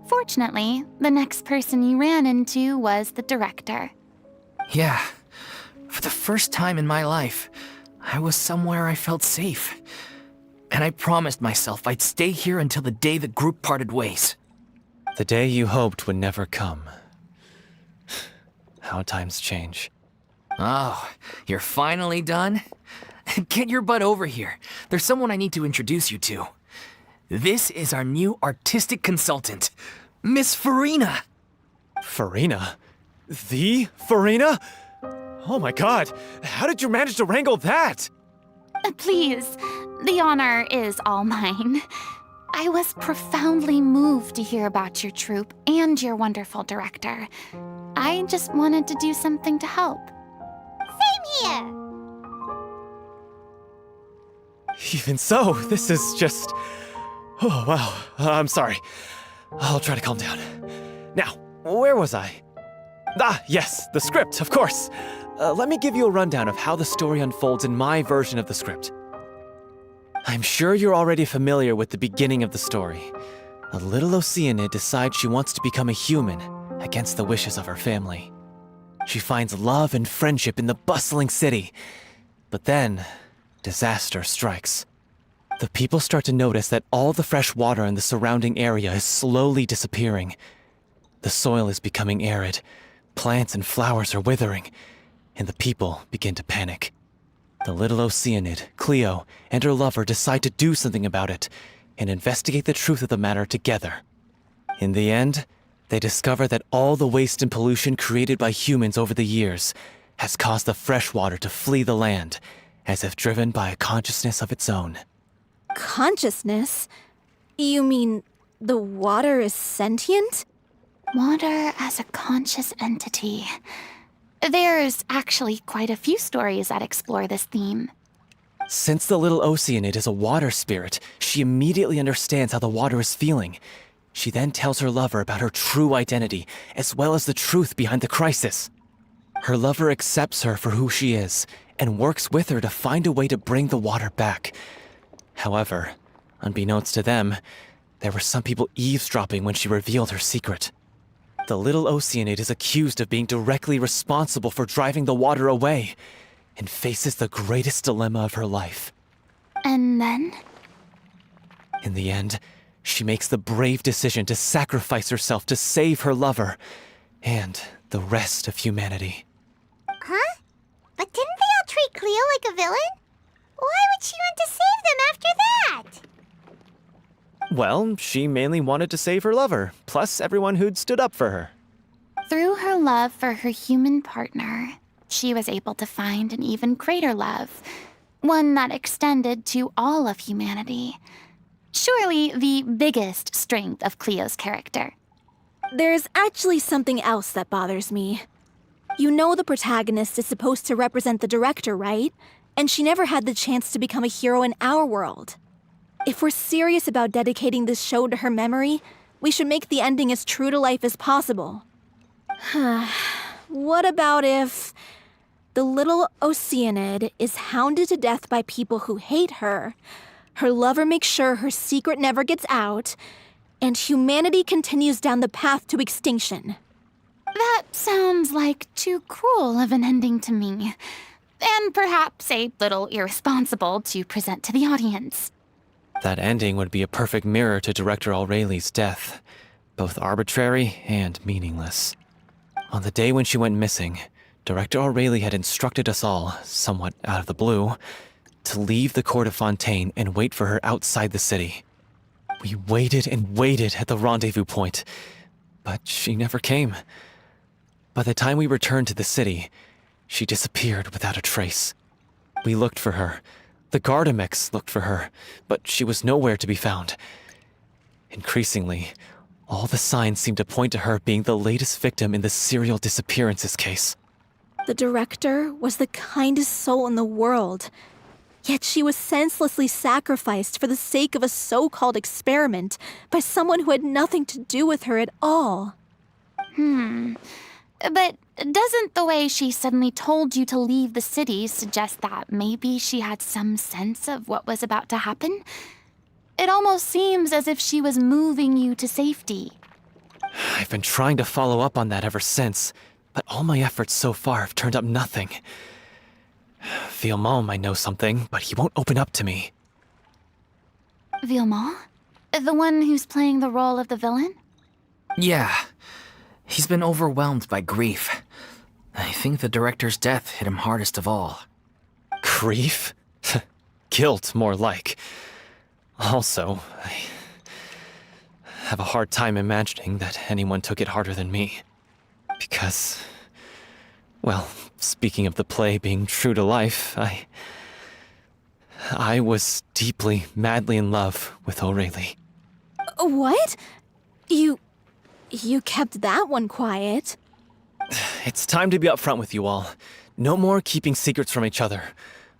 Fortunately, the next person you ran into was the director. Yeah. For the first time in my life, I was somewhere I felt safe. And I promised myself I'd stay here until the day the group parted ways. The day you hoped would never come. How times change. Oh, you're finally done? Get your butt over here. There's someone I need to introduce you to. This is our new artistic consultant, Miss Farina. Farina? The Farina? Oh my god, how did you manage to wrangle that? Please, the honor is all mine. I was profoundly moved to hear about your troupe and your wonderful director. I just wanted to do something to help. Same here. Even so, this is just... Oh, wow. I'm sorry. I'll try to calm down. Now, where was I? Ah, yes, the script, of course. Let me give you a rundown of how the story unfolds in my version of the script. I'm sure you're already familiar with the beginning of the story. A little Oceanid decides she wants to become a human against the wishes of her family. She finds love and friendship in the bustling city. But then, disaster strikes. The people start to notice that all the fresh water in the surrounding area is slowly disappearing. The soil is becoming arid, plants and flowers are withering, and the people begin to panic. The little Oceanid, Cleo, and her lover decide to do something about it and investigate the truth of the matter together. In the end, they discover that all the waste and pollution created by humans over the years has caused the fresh water to flee the land, as if driven by a consciousness of its own. Consciousness? You mean the water is sentient? Water as a conscious entity. There's actually quite a few stories that explore this theme. Since the little Oceanid is a water spirit, she immediately understands how the water is feeling. She then tells her lover about her true identity, as well as the truth behind the crisis. Her lover accepts her for who she is, and works with her to find a way to bring the water back. However, unbeknownst to them, there were some people eavesdropping when she revealed her secret. The little Oceanid is accused of being directly responsible for driving the water away, and faces the greatest dilemma of her life. And then? In the end, she makes the brave decision to sacrifice herself to save her lover, and the rest of humanity. Huh? But didn't they all treat Cleo like a villain? Why would she want to save them after that? Well, she mainly wanted to save her lover, plus everyone who'd stood up for her. Through her love for her human partner, she was able to find an even greater love, one that extended to all of humanity. Surely the biggest strength of Cleo's character. There's actually something else that bothers me. You know the protagonist is supposed to represent the director, right? And she never had the chance to become a hero in our world. If we're serious about dedicating this show to her memory, we should make the ending as true to life as possible. What about if the little Oceanid is hounded to death by people who hate her, her lover makes sure her secret never gets out, and humanity continues down the path to extinction? That sounds like too cruel of an ending to me, and perhaps a little irresponsible to present to the audience. That ending would be a perfect mirror to Director Aurelie's death, both arbitrary and meaningless. On the day when she went missing, Director Aurelie had instructed us all, somewhat out of the blue, to leave the court of Fontaine and wait for her outside the city. We waited and waited at the rendezvous point, but she never came. By the time we returned to the city, she disappeared without a trace. We looked for her. The Gardamex looked for her, but she was nowhere to be found. Increasingly, all the signs seemed to point to her being the latest victim in the serial disappearances case. The director was the kindest soul in the world, yet she was senselessly sacrificed for the sake of a so-called experiment by someone who had nothing to do with her at all. But doesn't the way she suddenly told you to leave the city suggest that maybe she had some sense of what was about to happen? It almost seems as if she was moving you to safety. I've been trying to follow up on that ever since, but all my efforts so far have turned up nothing. Villemont might know something, but he won't open up to me. Villemont? The one who's playing the role of the villain? Yeah. He's been overwhelmed by grief. I think the director's death hit him hardest of all. Grief? Guilt, more like. Also, I have a hard time imagining that anyone took it harder than me. Because, well, speaking of the play being true to life, I was deeply, madly in love with Aurelie. What? You kept that one quiet. It's time to be upfront with you all. No more keeping secrets from each other.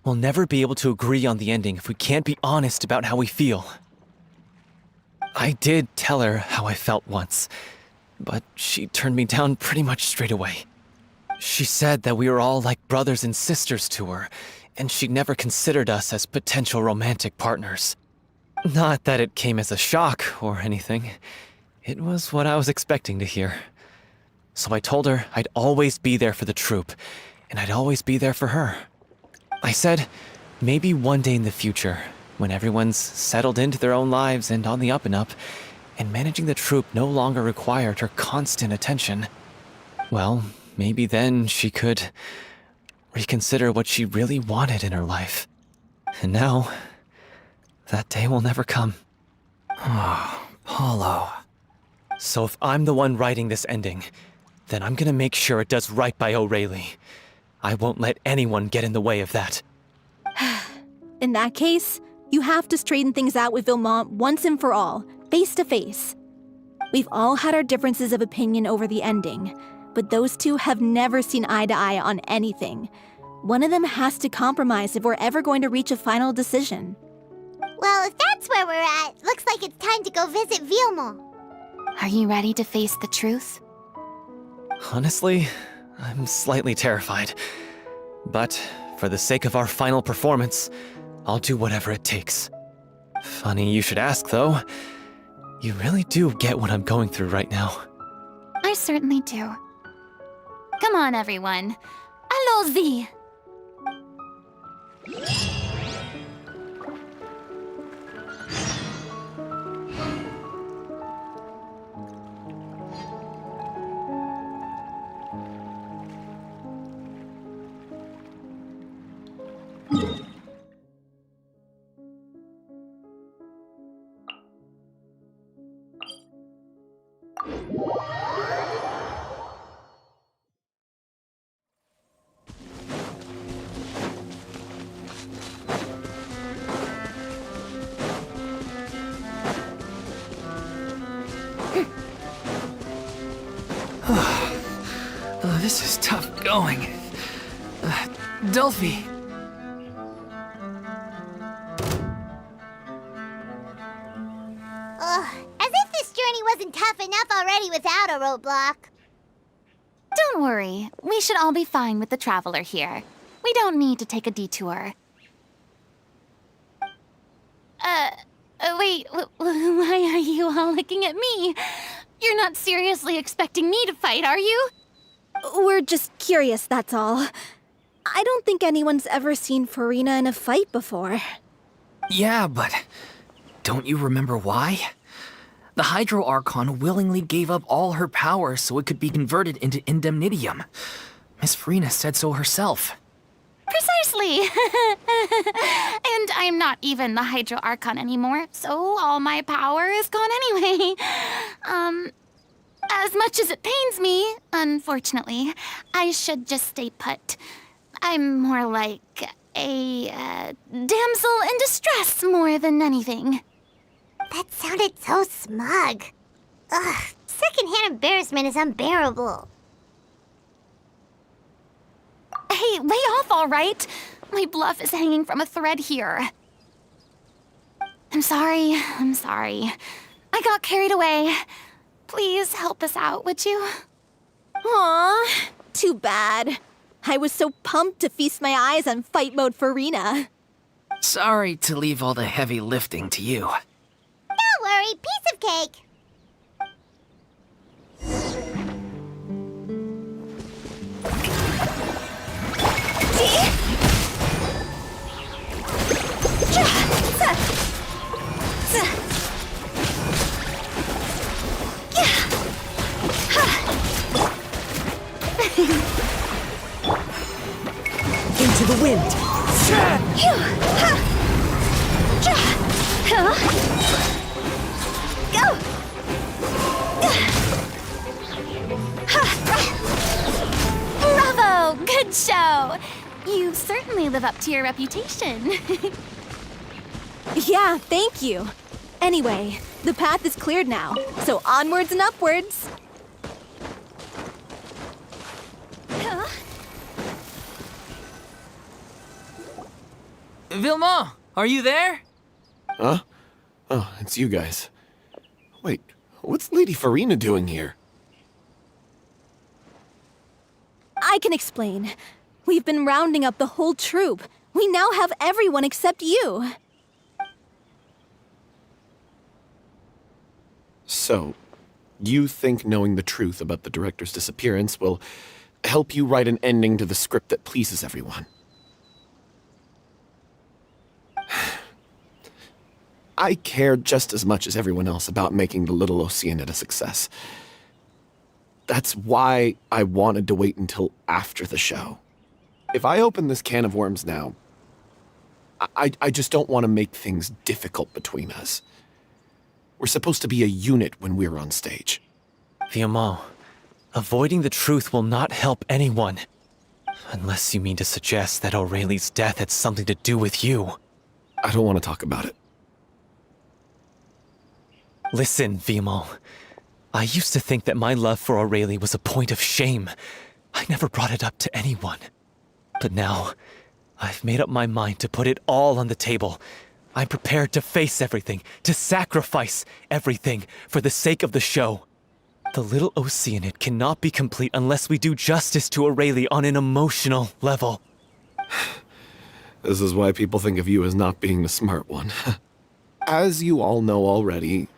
We'll never be able to agree on the ending if we can't be honest about how we feel. I did tell her how I felt once, but she turned me down pretty much straight away. She said that we were all like brothers and sisters to her, and she'd never considered us as potential romantic partners. Not that it came as a shock or anything. It was what I was expecting to hear. So I told her I'd always be there for the troupe, and I'd always be there for her. I said, maybe one day in the future, when everyone's settled into their own lives and on the up and up, and managing the troupe no longer required her constant attention, well, maybe then she could reconsider what she really wanted in her life. And now, that day will never come. Oh, Paulo. So if I'm the one writing this ending, then I'm gonna make sure it does right by Aurelie. I won't let anyone get in the way of that. In that case, you have to straighten things out with Villemont once and for all, face to face. We've all had our differences of opinion over the ending, but those two have never seen eye to eye on anything. One of them has to compromise if we're ever going to reach a final decision. Well, if that's where we're at, looks like it's time to go visit Villemont. Are you ready to face the truth? Honestly, I'm slightly terrified. But for the sake of our final performance, I'll do whatever it takes. Funny you should ask, though. You really do get what I'm going through right now. I certainly do. Come on, everyone. Allons-y! This is tough going. Delphi. Ugh, as if this journey wasn't tough enough already without a roadblock. Don't worry. We should all be fine with the traveler here. We don't need to take a detour. Wait, why are you all looking at me? You're not seriously expecting me to fight, are you? We're just curious, that's all. I don't think anyone's ever seen Farina in a fight before. Yeah, but don't you remember why? The Hydro Archon willingly gave up all her power so it could be converted into indemnitium. Miss Farina said so herself. Precisely! And I'm not even the Hydro Archon anymore, so all my power is gone anyway. As much as it pains me, unfortunately, I should just stay put. I'm more like a damsel in distress more than anything. That sounded so smug. Ugh, secondhand embarrassment is unbearable. Hey, lay off, all right? My bluff is hanging from a thread here. I'm sorry. I got carried away. Please help us out, would you? Aw, too bad. I was so pumped to feast my eyes on fight mode Farina. Sorry to leave all the heavy lifting to you. Don't worry, piece of cake. the wind. Bravo! Good show! You certainly live up to your reputation. Yeah, thank you. Anyway, the path is cleared now, so onwards and upwards. Vilma, are you there? Huh? Oh, it's you guys. Wait, what's Lady Farina doing here? I can explain. We've been rounding up the whole troupe. We now have everyone except you. So, you think knowing the truth about the director's disappearance will help you write an ending to the script that pleases everyone? I care just as much as everyone else about making the Little Oceanid a success. That's why I wanted to wait until after the show. If I open this can of worms now, I just don't want to make things difficult between us. We're supposed to be a unit when we're on stage. Vilma, avoiding the truth will not help anyone. Unless you mean to suggest that Aurelie's death had something to do with you. I don't want to talk about it. Listen, Vilma. I used to think that my love for Aurelie was a point of shame. I never brought it up to anyone. But now, I've made up my mind to put it all on the table. I'm prepared to face everything, to sacrifice everything for the sake of the show. The Little Oceanid cannot be complete unless we do justice to Aurelie on an emotional level. This is why people think of you as not being the smart one. As you all know already,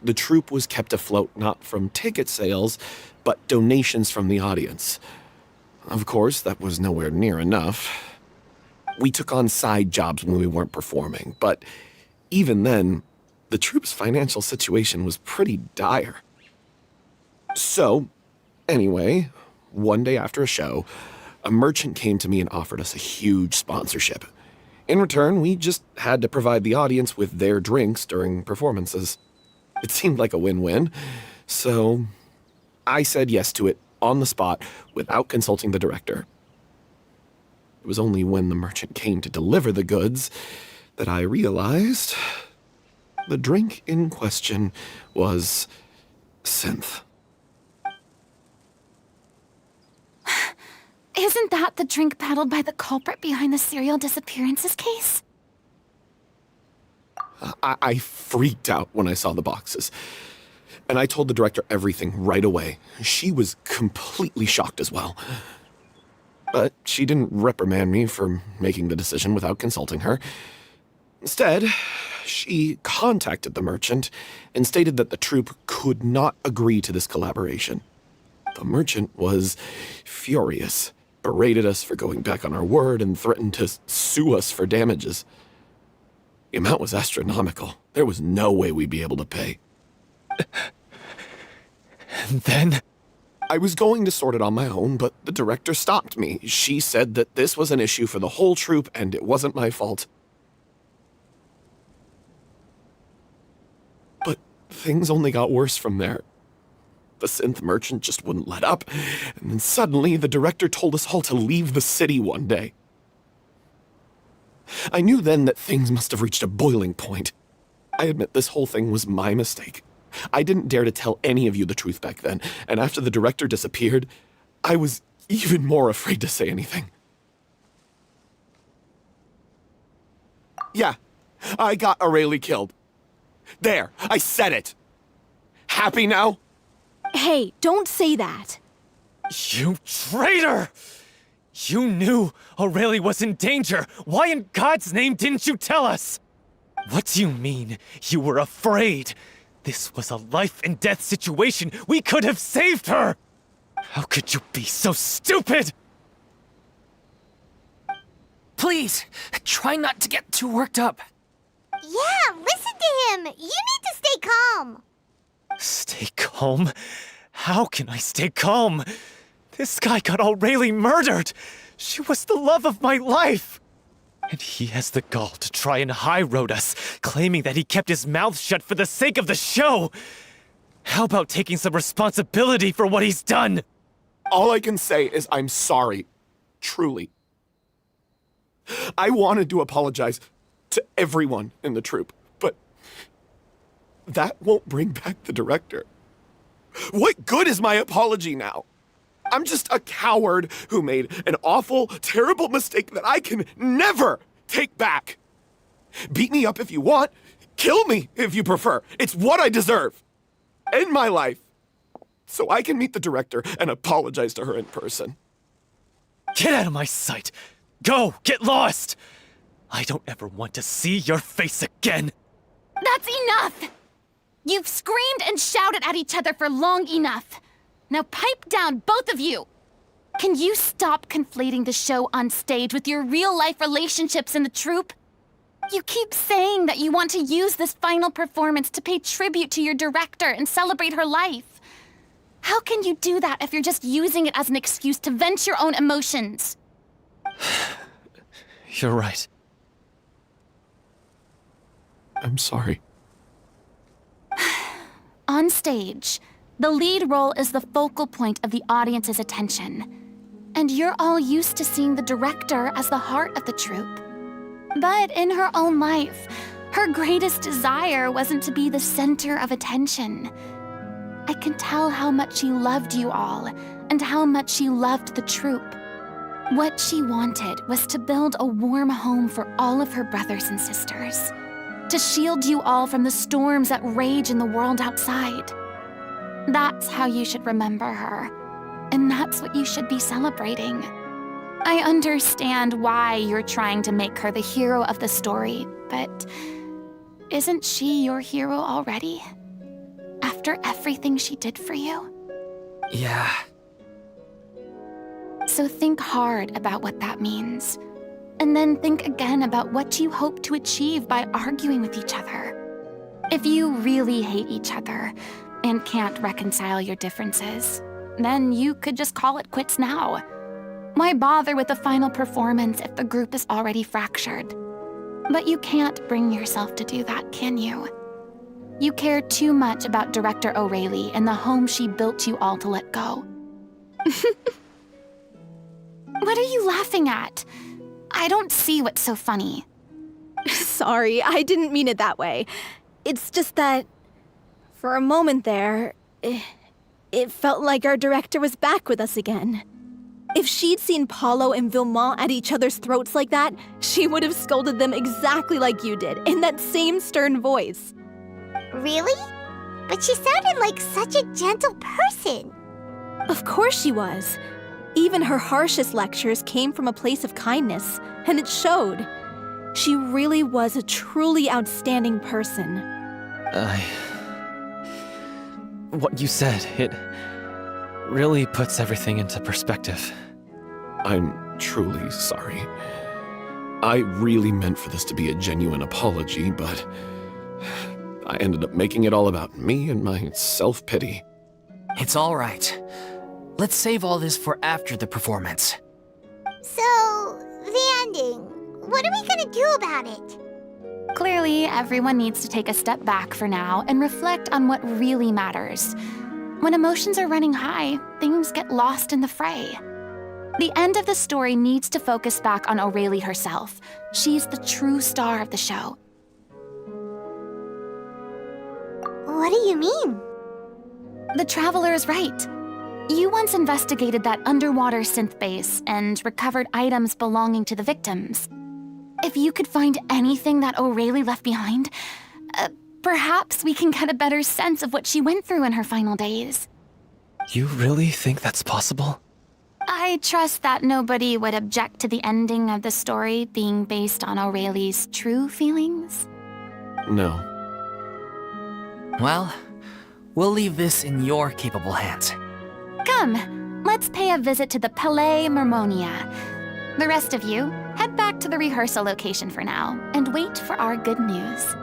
the troupe was kept afloat not from ticket sales, but donations from the audience. Of course, that was nowhere near enough. We took on side jobs when we weren't performing, but even then, the troupe's financial situation was pretty dire. So, anyway, one day after a show, a merchant came to me and offered us a huge sponsorship. In return, we just had to provide the audience with their drinks during performances. It seemed like a win-win, so I said yes to it on the spot without consulting the director. It was only when the merchant came to deliver the goods that I realized the drink in question was synth. Isn't that the drink peddled by the culprit behind the serial disappearances case? I freaked out when I saw the boxes. And I told the director everything right away. She was completely shocked as well. But she didn't reprimand me for making the decision without consulting her. Instead, she contacted the merchant and stated that the troupe could not agree to this collaboration. The merchant was furious, berated us for going back on our word, and threatened to sue us for damages. The amount was astronomical. There was no way we'd be able to pay. And then? I was going to sort it on my own, but the director stopped me. She said that this was an issue for the whole troupe, and it wasn't my fault. But things only got worse from there. The synth merchant just wouldn't let up, and then suddenly the director told us all to leave the city one day. I knew then that things must have reached a boiling point. I admit this whole thing was my mistake. I didn't dare to tell any of you the truth back then, and after the director disappeared, I was even more afraid to say anything. Yeah, I got Aurelie killed. There, I said it. Happy now? Hey, don't say that. You traitor! You knew Aurelie was in danger. Why in God's name didn't you tell us? What do you mean, you were afraid? This was a life and death situation. We could have saved her! How could you be so stupid? Please, try not to get too worked up. Yeah, listen to him. You need to stay calm. Stay calm? How can I stay calm? This guy got Aurelie murdered! She was the love of my life! And he has the gall to try and high-road us, claiming that he kept his mouth shut for the sake of the show! How about taking some responsibility for what he's done? All I can say is I'm sorry. Truly. I wanted to apologize to everyone in the troupe, but that won't bring back the director. What good is my apology now? I'm just a coward who made an awful, terrible mistake that I can never take back. Beat me up if you want. Kill me if you prefer. It's what I deserve. End my life so I can meet the director and apologize to her in person. Get out of my sight! Go! Get lost! I don't ever want to see your face again! That's enough! You've screamed and shouted at each other for long enough. Now pipe down, both of you! Can you stop conflating the show on stage with your real-life relationships in the troupe? You keep saying that you want to use this final performance to pay tribute to your director and celebrate her life. How can you do that if you're just using it as an excuse to vent your own emotions? You're right. I'm sorry. On stage, the lead role is the focal point of the audience's attention. And you're all used to seeing the director as the heart of the troupe. But in her own life, her greatest desire wasn't to be the center of attention. I can tell how much she loved you all, and how much she loved the troupe. What she wanted was to build a warm home for all of her brothers and sisters, to shield you all from the storms that rage in the world outside. That's how you should remember her, and that's what you should be celebrating. I understand why you're trying to make her the hero of the story, but isn't she your hero already? After everything she did for you? Yeah. So think hard about what that means. And then think again about what you hope to achieve by arguing with each other. If you really hate each other and can't reconcile your differences, then you could just call it quits now. Why bother with the final performance if the group is already fractured? But you can't bring yourself to do that, can you? You care too much about Director Aurelie and the home she built you all to let go. What are you laughing at? I don't see what's so funny. Sorry, I didn't mean it that way. It's just that, for a moment there, it felt like our director was back with us again. If she'd seen Paulo and Vilmont at each other's throats like that, she would have scolded them exactly like you did, in that same stern voice. Really? But she sounded like such a gentle person. Of course she was. Even her harshest lectures came from a place of kindness, and it showed. She really was a truly outstanding person. What you said, it really puts everything into perspective. I'm truly sorry. I really meant for this to be a genuine apology, but I ended up making it all about me and my self-pity. It's all right. Let's save all this for after the performance. So, the ending. What are we gonna do about it? Clearly, everyone needs to take a step back for now and reflect on what really matters. When emotions are running high, things get lost in the fray. The end of the story needs to focus back on Aurelie herself. She's the true star of the show. What do you mean? The Traveler is right. You once investigated that underwater synth base and recovered items belonging to the victims. If you could find anything that Aurelie left behind, perhaps we can get a better sense of what she went through in her final days. You really think that's possible? I trust that nobody would object to the ending of the story being based on Aurelie's true feelings. No. Well, we'll leave this in your capable hands. Come, let's pay a visit to the Palais Mermonia. The rest of you, head back to the rehearsal location for now and wait for our good news.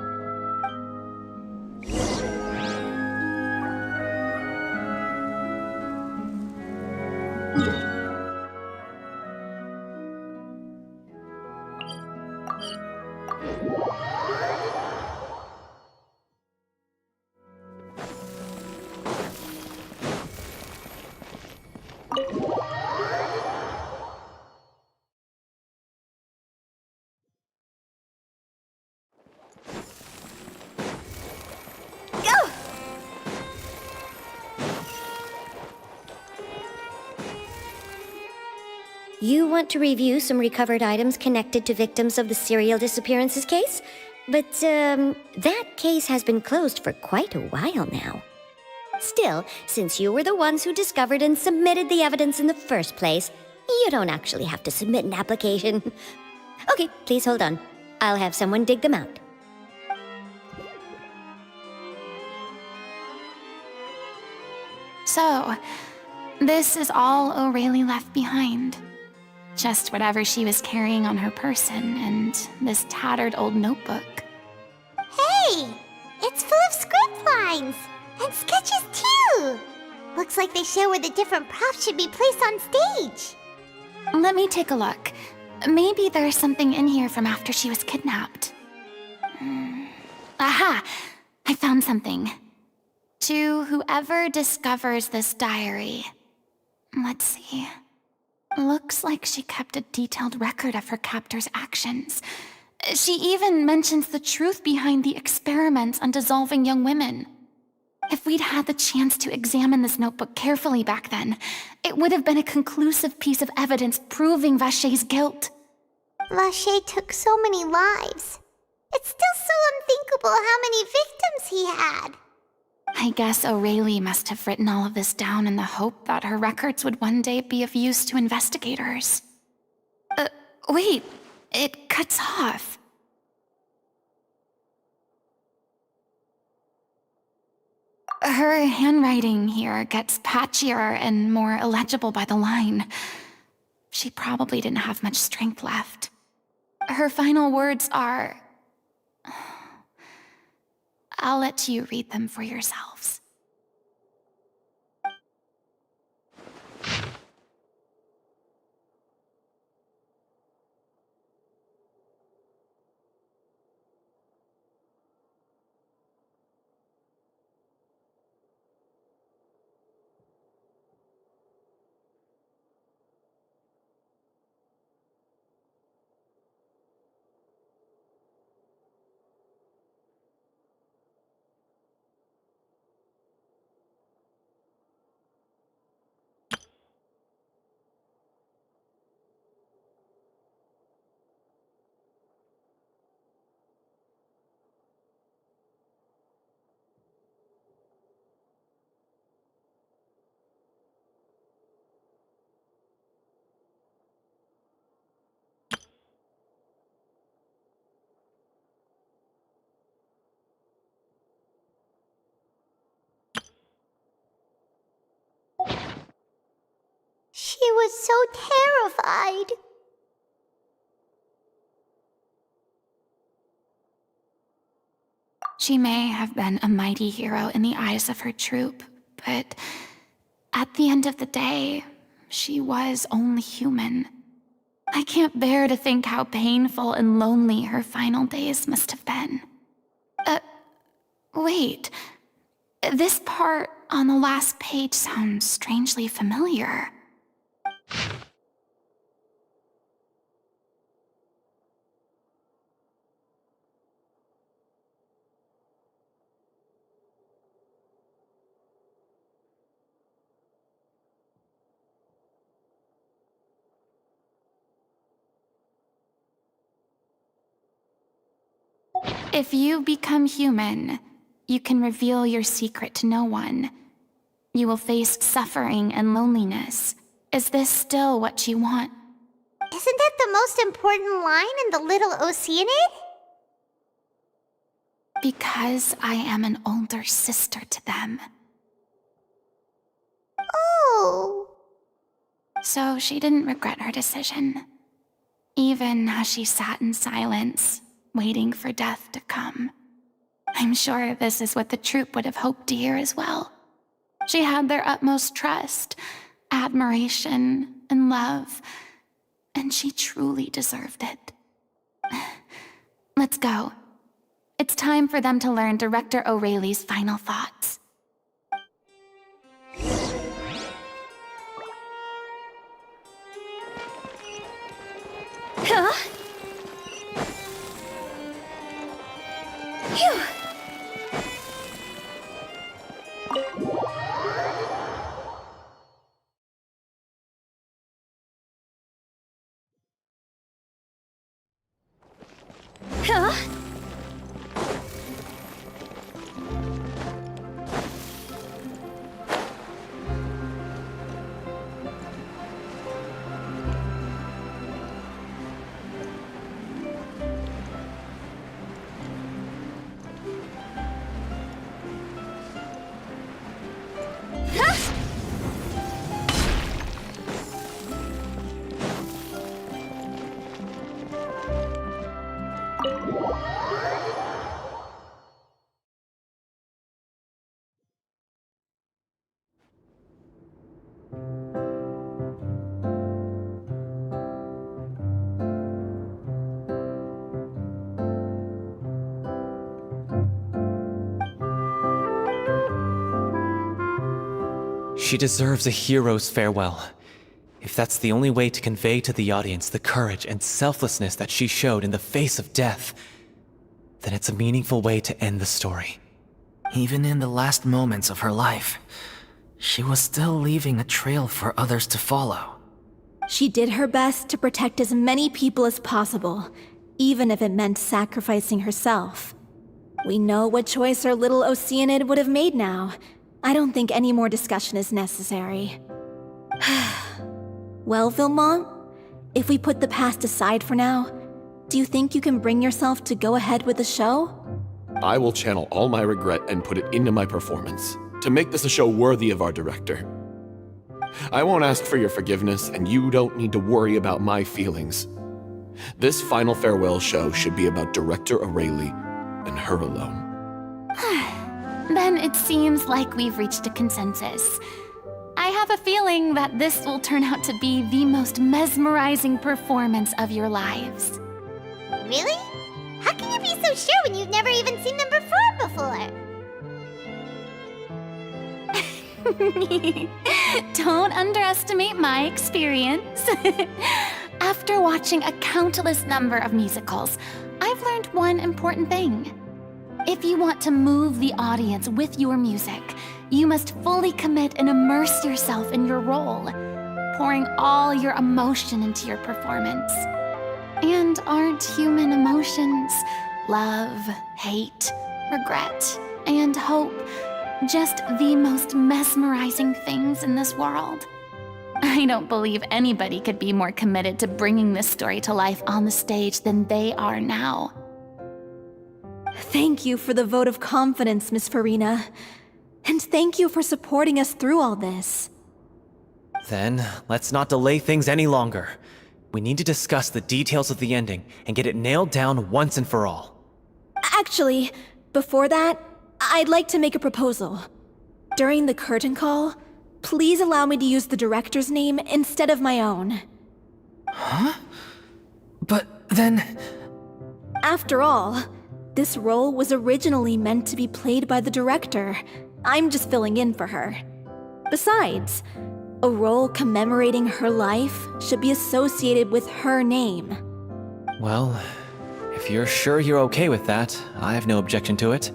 You want to review some recovered items connected to victims of the serial disappearances case? But, that case has been closed for quite a while now. Still, since you were the ones who discovered and submitted the evidence in the first place, you don't actually have to submit an application. Okay, please hold on. I'll have someone dig them out. So, this is all O'Reilly left behind. Just whatever she was carrying on her person and this tattered old notebook. Hey! It's full of script lines! And sketches too! Looks like they show where the different props should be placed on stage. Let me take a look. Maybe there's something in here from after she was kidnapped. Aha! I found something. To whoever discovers this diary. Let's see. Looks like she kept a detailed record of her captor's actions. She even mentions the truth behind the experiments on dissolving young women. If we'd had the chance to examine this notebook carefully back then, it would have been a conclusive piece of evidence proving Vacher's guilt. Vacher took so many lives. It's still so unthinkable how many victims he had. I guess O'Reilly must have written all of this down in the hope that her records would one day be of use to investigators. Wait, it cuts off. Her handwriting here gets patchier and more illegible by the line. She probably didn't have much strength left. Her final words are... I'll let you read them for yourselves. She was so terrified. She may have been a mighty hero in the eyes of her troop, but at the end of the day, she was only human. I can't bear to think how painful and lonely her final days must have been. Wait. This part on the last page sounds strangely familiar. If you become human, you can reveal your secret to no one. You will face suffering and loneliness. Is this still what you want? Isn't that the most important line in the Little Oceanid? Because I am an older sister to them. Oh. So she didn't regret her decision. Even as she sat in silence, waiting for death to come. I'm sure this is what the troupe would have hoped to hear as well. She had their utmost trust, admiration, and love, and she truly deserved it. Let's go. It's time for them to learn Director O'Reilly's final thoughts. Huh? Phew. Huh? She deserves a hero's farewell. If that's the only way to convey to the audience the courage and selflessness that she showed in the face of death, then it's a meaningful way to end the story. Even in the last moments of her life, she was still leaving a trail for others to follow. She did her best to protect as many people as possible, even if it meant sacrificing herself. We know what choice our little Oceanid would have made now. I don't think any more discussion is necessary. Well, Vilmont, if we put the past aside for now, do you think you can bring yourself to go ahead with the show? I will channel all my regret and put it into my performance, to make this a show worthy of our director. I won't ask for your forgiveness, and you don't need to worry about my feelings. This final farewell show should be about Director O'Reilly and her alone. Then it seems like we've reached a consensus. I have a feeling that this will turn out to be the most mesmerizing performance of your lives. Really? How can you be so sure when you've never even seen them perform before? Don't underestimate my experience. After watching a countless number of musicals, I've learned one important thing. If you want to move the audience with your music, you must fully commit and immerse yourself in your role, pouring all your emotion into your performance. And aren't human emotions, love, hate, regret, and hope, just the most mesmerizing things in this world? I don't believe anybody could be more committed to bringing this story to life on the stage than they are now. Thank you for the vote of confidence, Miss Farina. And thank you for supporting us through all this. Then, let's not delay things any longer. We need to discuss the details of the ending and get it nailed down once and for all. Actually, before that, I'd like to make a proposal. During the curtain call, please allow me to use the director's name instead of my own. Huh? But then... After all, this role was originally meant to be played by the director. I'm just filling in for her. Besides, a role commemorating her life should be associated with her name. Well, if you're sure you're okay with that, I have no objection to it.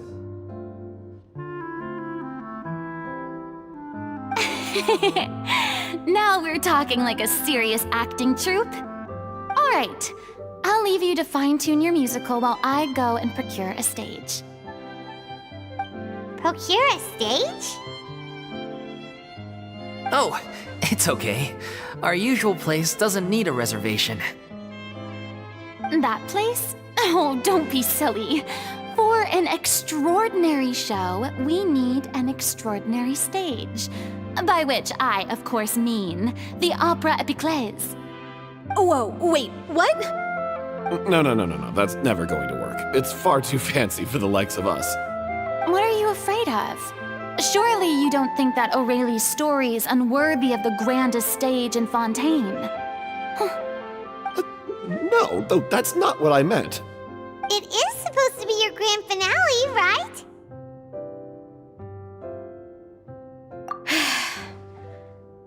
Now we're talking like a serious acting troupe. All right, I'll leave you to fine-tune your musical while I go and procure a stage. Procure a stage? Oh, it's okay. Our usual place doesn't need a reservation. That place? Oh, don't be silly. For an extraordinary show, we need an extraordinary stage. By which I, of course, mean the Opera Epiclese. Whoa, wait, what? No. That's never going to work. It's far too fancy for the likes of us. What are you afraid of? Surely you don't think that Aurelie's story is unworthy of the grandest stage in Fontaine. No, though that's not what I meant. It is supposed to be your grand finale, right?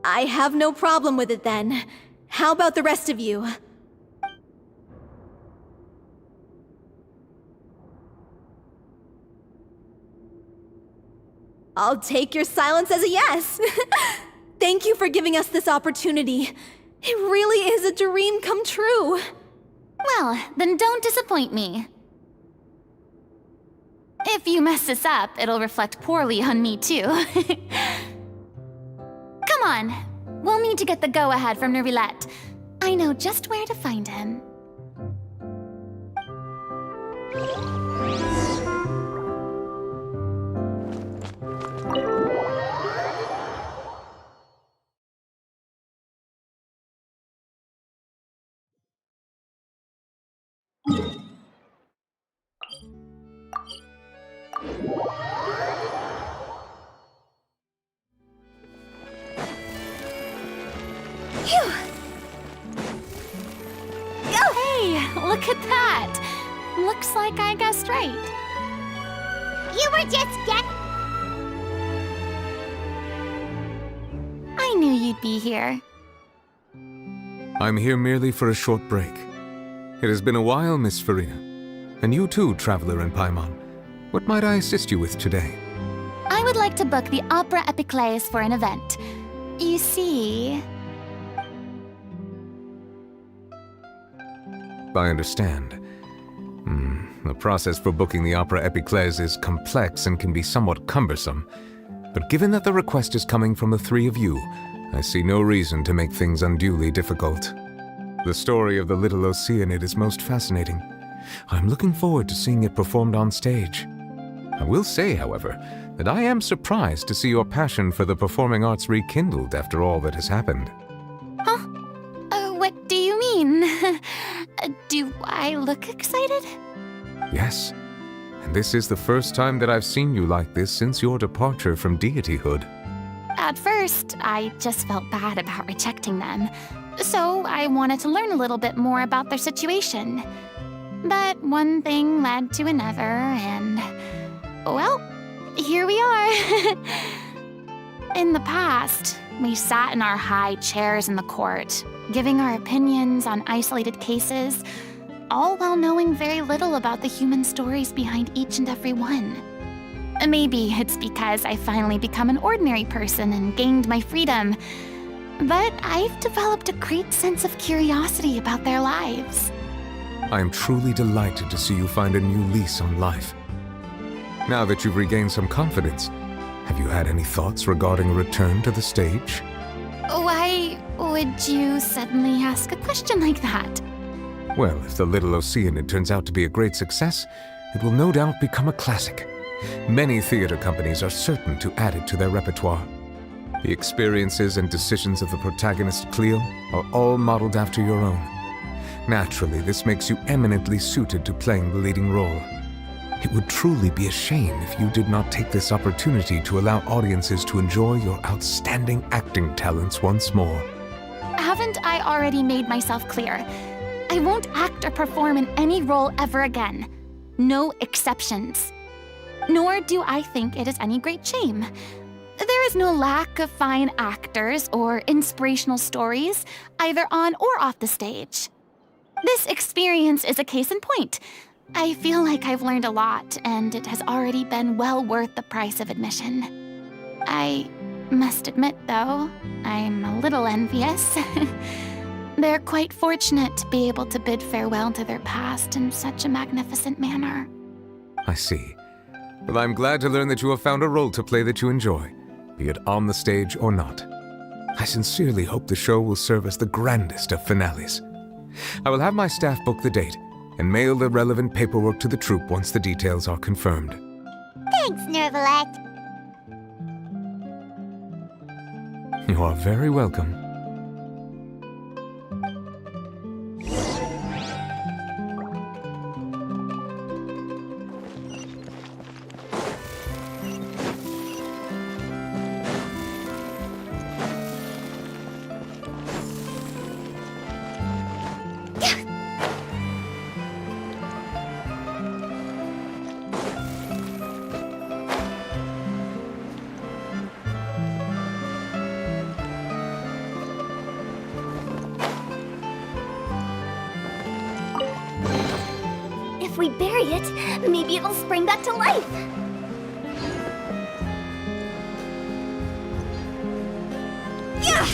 I have no problem with it then. How about the rest of you? I'll take your silence as a yes. Thank you for giving us this opportunity. It really is a dream come true. Well, then don't disappoint me. If you mess this up, it'll reflect poorly on me too. Come on, we'll need to get the go-ahead from Nervilette. I know just where to find him. Hey, look at that! Looks like I guessed right. You were just I knew you'd be here. I'm here merely for a short break. It has been a while, Miss Farina. And you too, Traveler in Paimon. What might I assist you with today? I would like to book the Opera Epiclese for an event. You see... I understand. The process for booking the Opera Epiclese is complex and can be somewhat cumbersome. But given that the request is coming from the three of you, I see no reason to make things unduly difficult. The story of the little Oceanid is most fascinating. I'm looking forward to seeing it performed on stage. I will say, however, that I am surprised to see your passion for the performing arts rekindled after all that has happened. Huh? What do you mean? Do I look excited? Yes. And this is the first time that I've seen you like this since your departure from deityhood. At first, I just felt bad about rejecting them. So I wanted to learn a little bit more about their situation. But one thing led to another, and... well, here we are. In the past, we sat in our high chairs in the court, giving our opinions on isolated cases, all while knowing very little about the human stories behind each and every one. Maybe it's because I finally become an ordinary person and gained my freedom, but I've developed a great sense of curiosity about their lives. I am truly delighted to see you find a new lease on life. Now that you've regained some confidence, have you had any thoughts regarding a return to the stage? Why would you suddenly ask a question like that? Well, if the Little Oceanid turns out to be a great success, it will no doubt become a classic. Many theater companies are certain to add it to their repertoire. The experiences and decisions of the protagonist, Cleo, are all modeled after your own. Naturally, this makes you eminently suited to playing the leading role. It would truly be a shame if you did not take this opportunity to allow audiences to enjoy your outstanding acting talents once more. Haven't I already made myself clear? I won't act or perform in any role ever again. No exceptions. Nor do I think it is any great shame. There is no lack of fine actors or inspirational stories, either on or off the stage. This experience is a case in point. I feel like I've learned a lot, and it has already been well worth the price of admission. I must admit, though, I'm a little envious. They're quite fortunate to be able to bid farewell to their past in such a magnificent manner. I see. Well, I'm glad to learn that you have found a role to play that you enjoy, be it on the stage or not. I sincerely hope the show will serve as the grandest of finales. I will have my staff book the date and mail the relevant paperwork to the troupe once the details are confirmed. Thanks, Nervilette. You are very welcome. If we bury it, maybe it'll spring back to life. Yeah!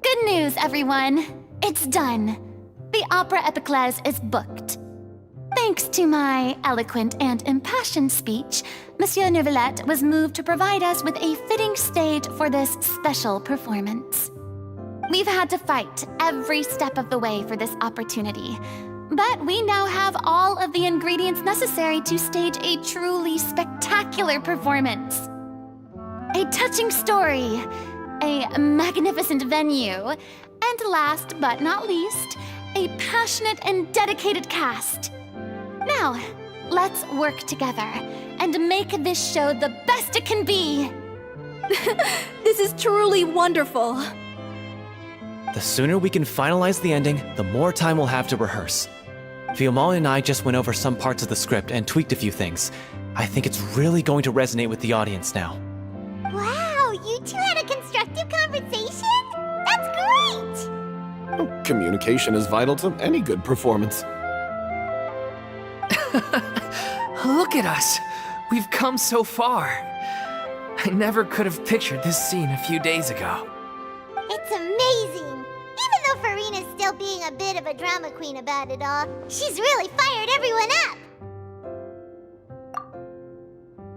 Good news, everyone. It's done. The Opera Epiclese is booked. Thanks to my eloquent and impassioned speech, Monsieur Neuvillette was moved to provide us with a fitting stage for this special performance. We've had to fight every step of the way for this opportunity, but we now have all of the ingredients necessary to stage a truly spectacular performance. A touching story, a magnificent venue, and last but not least, a passionate and dedicated cast. Now, let's work together and make this show the best it can be. This is truly wonderful. The sooner we can finalize the ending, the more time we'll have to rehearse. Fiumali and I just went over some parts of the script and tweaked a few things. I think it's really going to resonate with the audience now. Wow, you two had a constructive conversation? That's great! Communication is vital to any good performance. Look at us! We've come so far. I never could have pictured this scene a few days ago. It's amazing! Even though Farina's still being a bit of a drama queen about it all, she's really fired everyone up!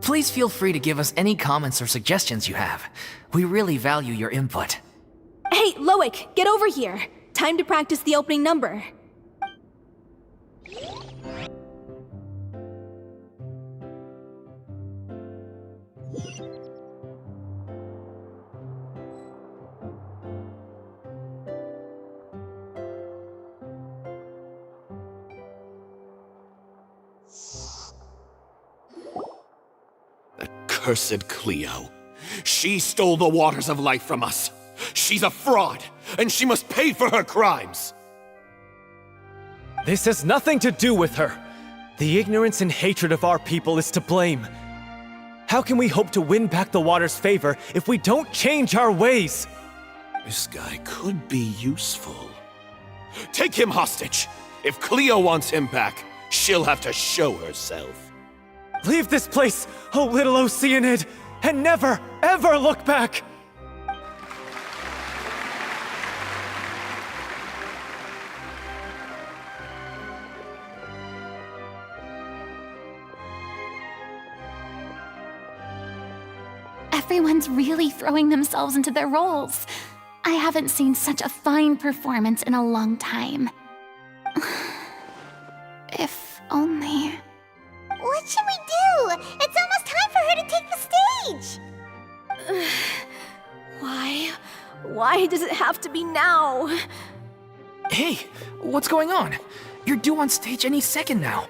Please feel free to give us any comments or suggestions you have. We really value your input. Hey, Loic, get over here. Time to practice the opening number. Cursed Cleo. She stole the waters of life from us. She's a fraud, and she must pay for her crimes. This has nothing to do with her. The ignorance and hatred of our people is to blame. How can we hope to win back the water's favor if we don't change our ways? This guy could be useful. Take him hostage. If Cleo wants him back, she'll have to show herself. Leave this place, oh little Oceanid, and never, ever look back! Everyone's really throwing themselves into their roles. I haven't seen such a fine performance in a long time. If only... What should we do? It's almost time for her to take the stage! Why? Why does it have to be now? Hey, what's going on? You're due on stage any second now.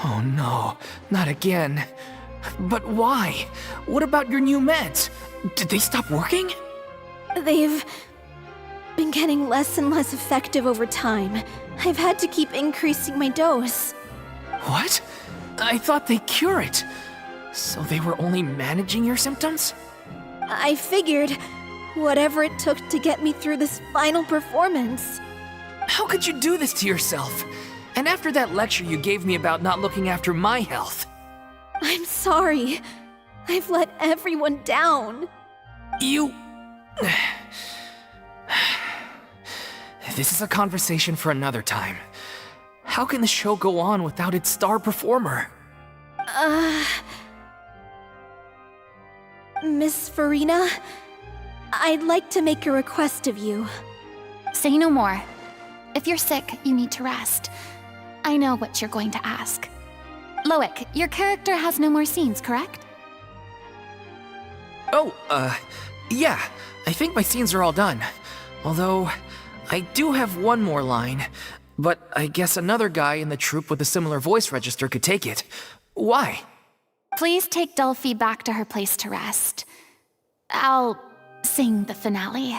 Oh no, not again. But why? What about your new meds? Did they stop working? They've been getting less and less effective over time. I've had to keep increasing my dose. What? I thought they cure it. So they were only managing your symptoms? I figured whatever it took to get me through this final performance. How could you do this to yourself? And after that lecture you gave me about not looking after my health. I'm sorry. I've let everyone down. You... This is a conversation for another time. How can the show go on without its star performer? Miss Farina, I'd like to make a request of you. Say no more. If you're sick, you need to rest. I know what you're going to ask. Loic, your character has no more scenes, correct? Oh, yeah. I think my scenes are all done. Although, I do have one more line. But I guess another guy in the troupe with a similar voice register could take it. Why? Please take Delphi back to her place to rest. I'll sing the finale.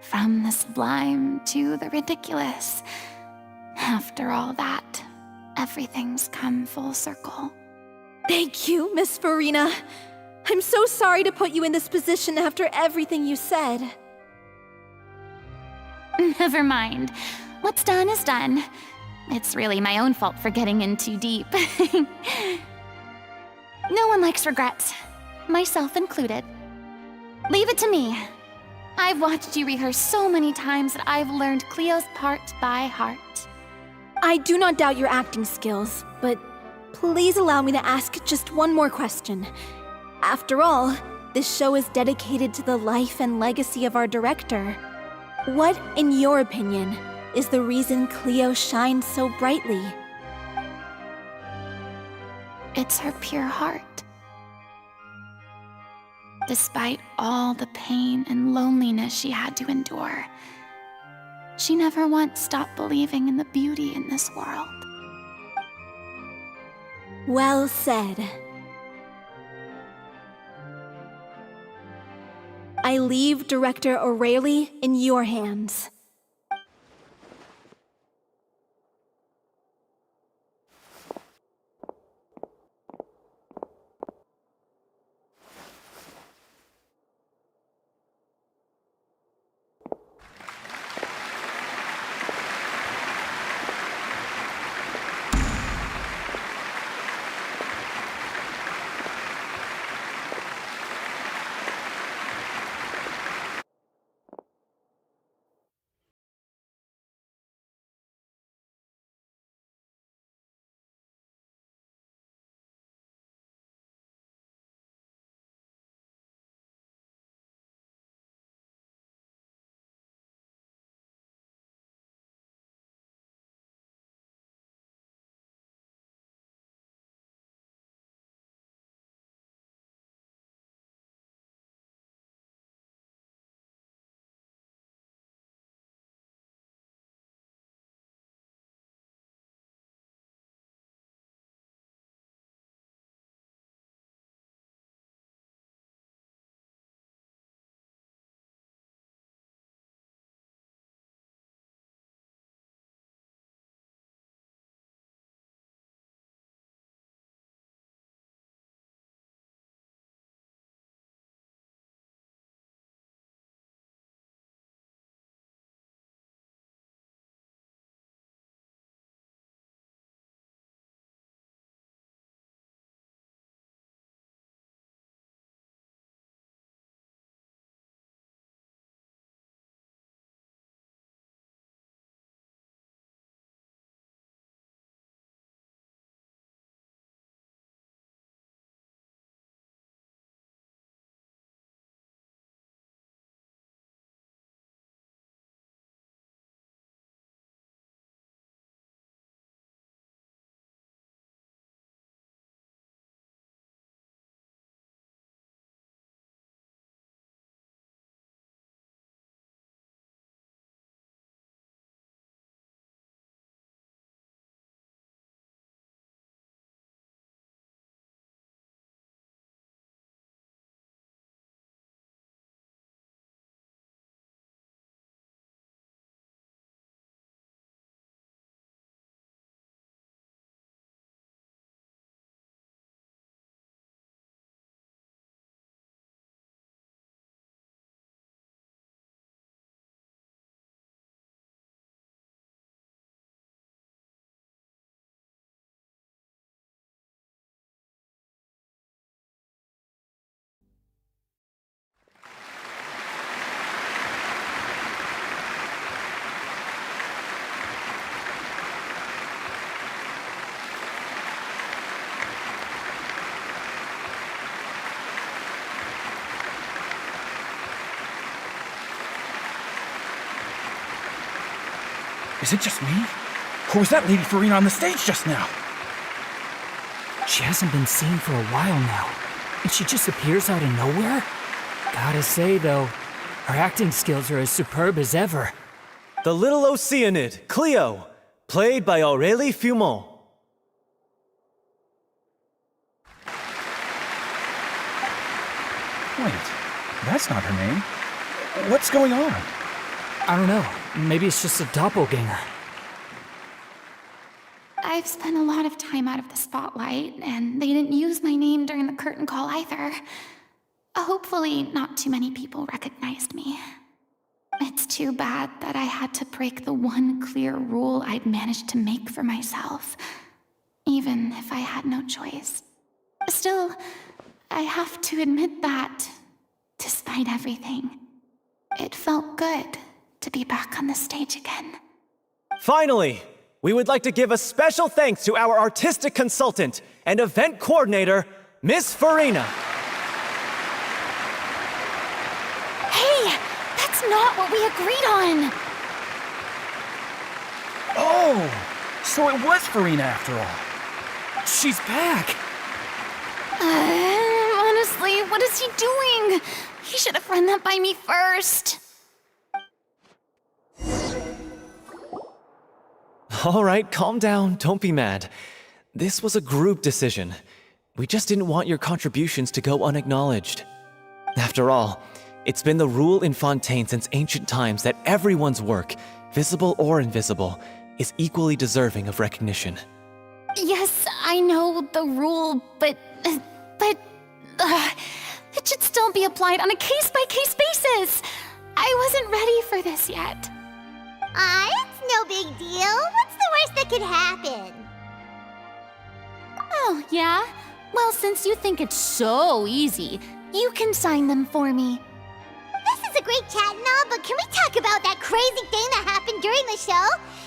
From the sublime to the ridiculous. After all that, everything's come full circle. Thank you, Miss Farina. I'm so sorry to put you in this position after everything you said. Never mind. What's done is done. It's really my own fault for getting in too deep. No one likes regrets, myself included. Leave it to me. I've watched you rehearse so many times that I've learned Cleo's part by heart. I do not doubt your acting skills, but please allow me to ask just one more question. After all, this show is dedicated to the life and legacy of our director. What, in your opinion, is the reason Cleo shines so brightly? It's her pure heart. Despite all the pain and loneliness she had to endure, she never once stopped believing in the beauty in this world. Well said. I leave Director O'Reilly in your hands. Is it just me? Or was that Lady Farina on the stage just now? She hasn't been seen for a while now, and she just appears out of nowhere? Gotta say, though, her acting skills are as superb as ever. The Little Oceanid, Cleo, played by Aurélie Fumont. Wait, that's not her name. What's going on? I don't know. Maybe it's just a doppelganger. I've spent a lot of time out of the spotlight, and they didn't use my name during the curtain call either. Hopefully, not too many people recognized me. It's too bad that I had to break the one clear rule I'd managed to make for myself, even if I had no choice. Still, I have to admit that, despite everything, it felt good to be back on the stage again. Finally, we would like to give a special thanks to our artistic consultant and event coordinator, Miss Farina. Hey, that's not what we agreed on! Oh, so it was Farina after all. She's back. Honestly, what is he doing? He should have run that by me first. All right, calm down, don't be mad. This was a group decision. We just didn't want your contributions to go unacknowledged. After all, it's been the rule in Fontaine since ancient times that everyone's work, visible or invisible, is equally deserving of recognition. Yes, I know the rule, but it should still be applied on a case-by-case basis. I wasn't ready for this yet. It's no big deal. What's the worst that could happen? Oh, yeah? Well, since you think it's so easy, you can sign them for me. This is a great chat and all, but can we talk about that crazy thing that happened during the show?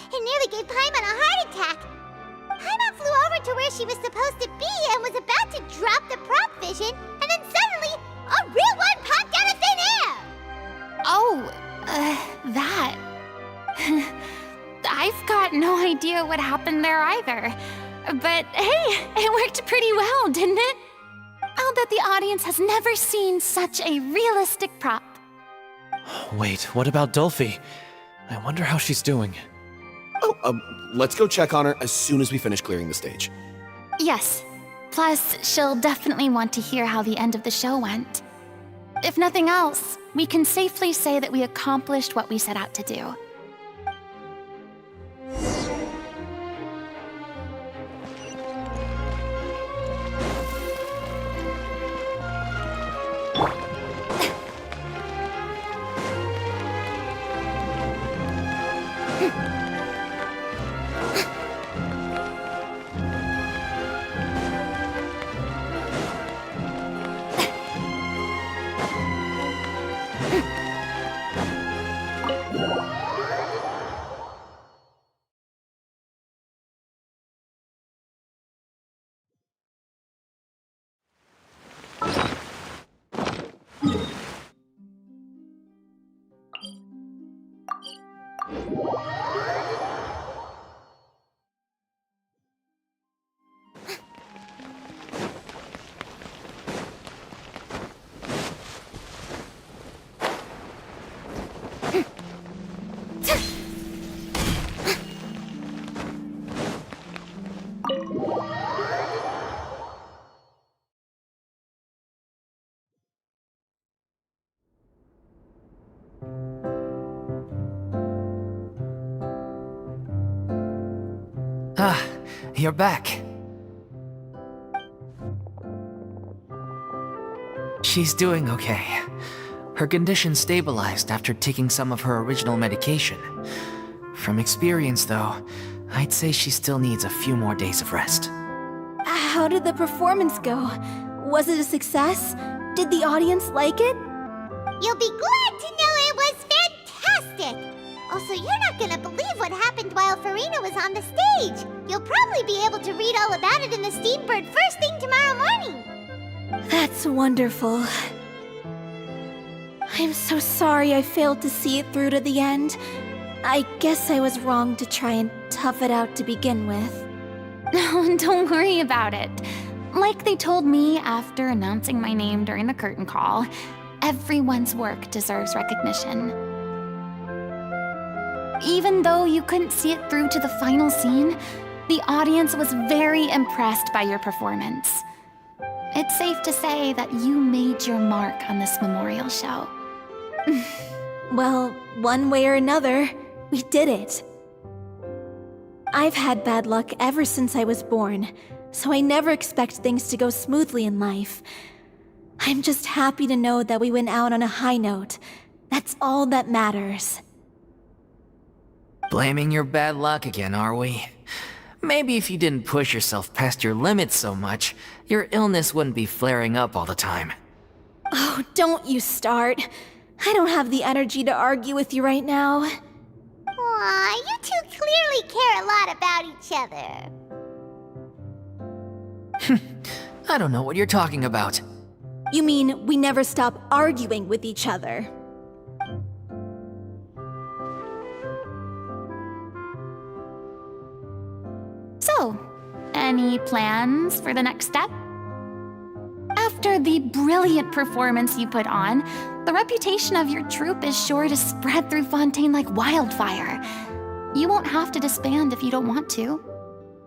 It nearly gave Paimon a heart attack. Paimon flew over to where she was supposed to be and was about to drop the prop vision, and then suddenly, a real one popped out of thin air! Oh, that. I've got no idea what happened there either. But hey, it worked pretty well, didn't it? I'll bet the audience has never seen such a realistic prop. Wait, what about Dolphy? I wonder how she's doing. Oh, let's go check on her as soon as we finish clearing the stage. Yes. Plus, she'll definitely want to hear how the end of the show went. If nothing else, we can safely say that we accomplished what we set out to do. You're back. She's doing okay. Her condition stabilized after taking some of her original medication. From experience, though, I'd say she still needs a few more days of rest. How did the performance go? Was it a success? Did the audience like it? You'll be glad to know it was fantastic! Also, you're not gonna believe what happened while Farina was on the stage. You'll probably be able to read all about it in the Steambird first thing tomorrow morning. That's wonderful. I'm so sorry I failed to see it through to the end. I guess I was wrong to try and tough it out to begin with. No, don't worry about it. Like they told me after announcing my name during the curtain call, everyone's work deserves recognition. Even though you couldn't see it through to the final scene, the audience was very impressed by your performance. It's safe to say that you made your mark on this memorial show. Well, one way or another, we did it. I've had bad luck ever since I was born, so I never expect things to go smoothly in life. I'm just happy to know that we went out on a high note. That's all that matters. Blaming your bad luck again, are we? Maybe if you didn't push yourself past your limits so much, your illness wouldn't be flaring up all the time. Oh, don't you start. I don't have the energy to argue with you right now. Aw, you two clearly care a lot about each other. I don't know what you're talking about. You mean we never stop arguing with each other? So, any plans for the next step? After the brilliant performance you put on, the reputation of your troupe is sure to spread through Fontaine like wildfire. You won't have to disband if you don't want to.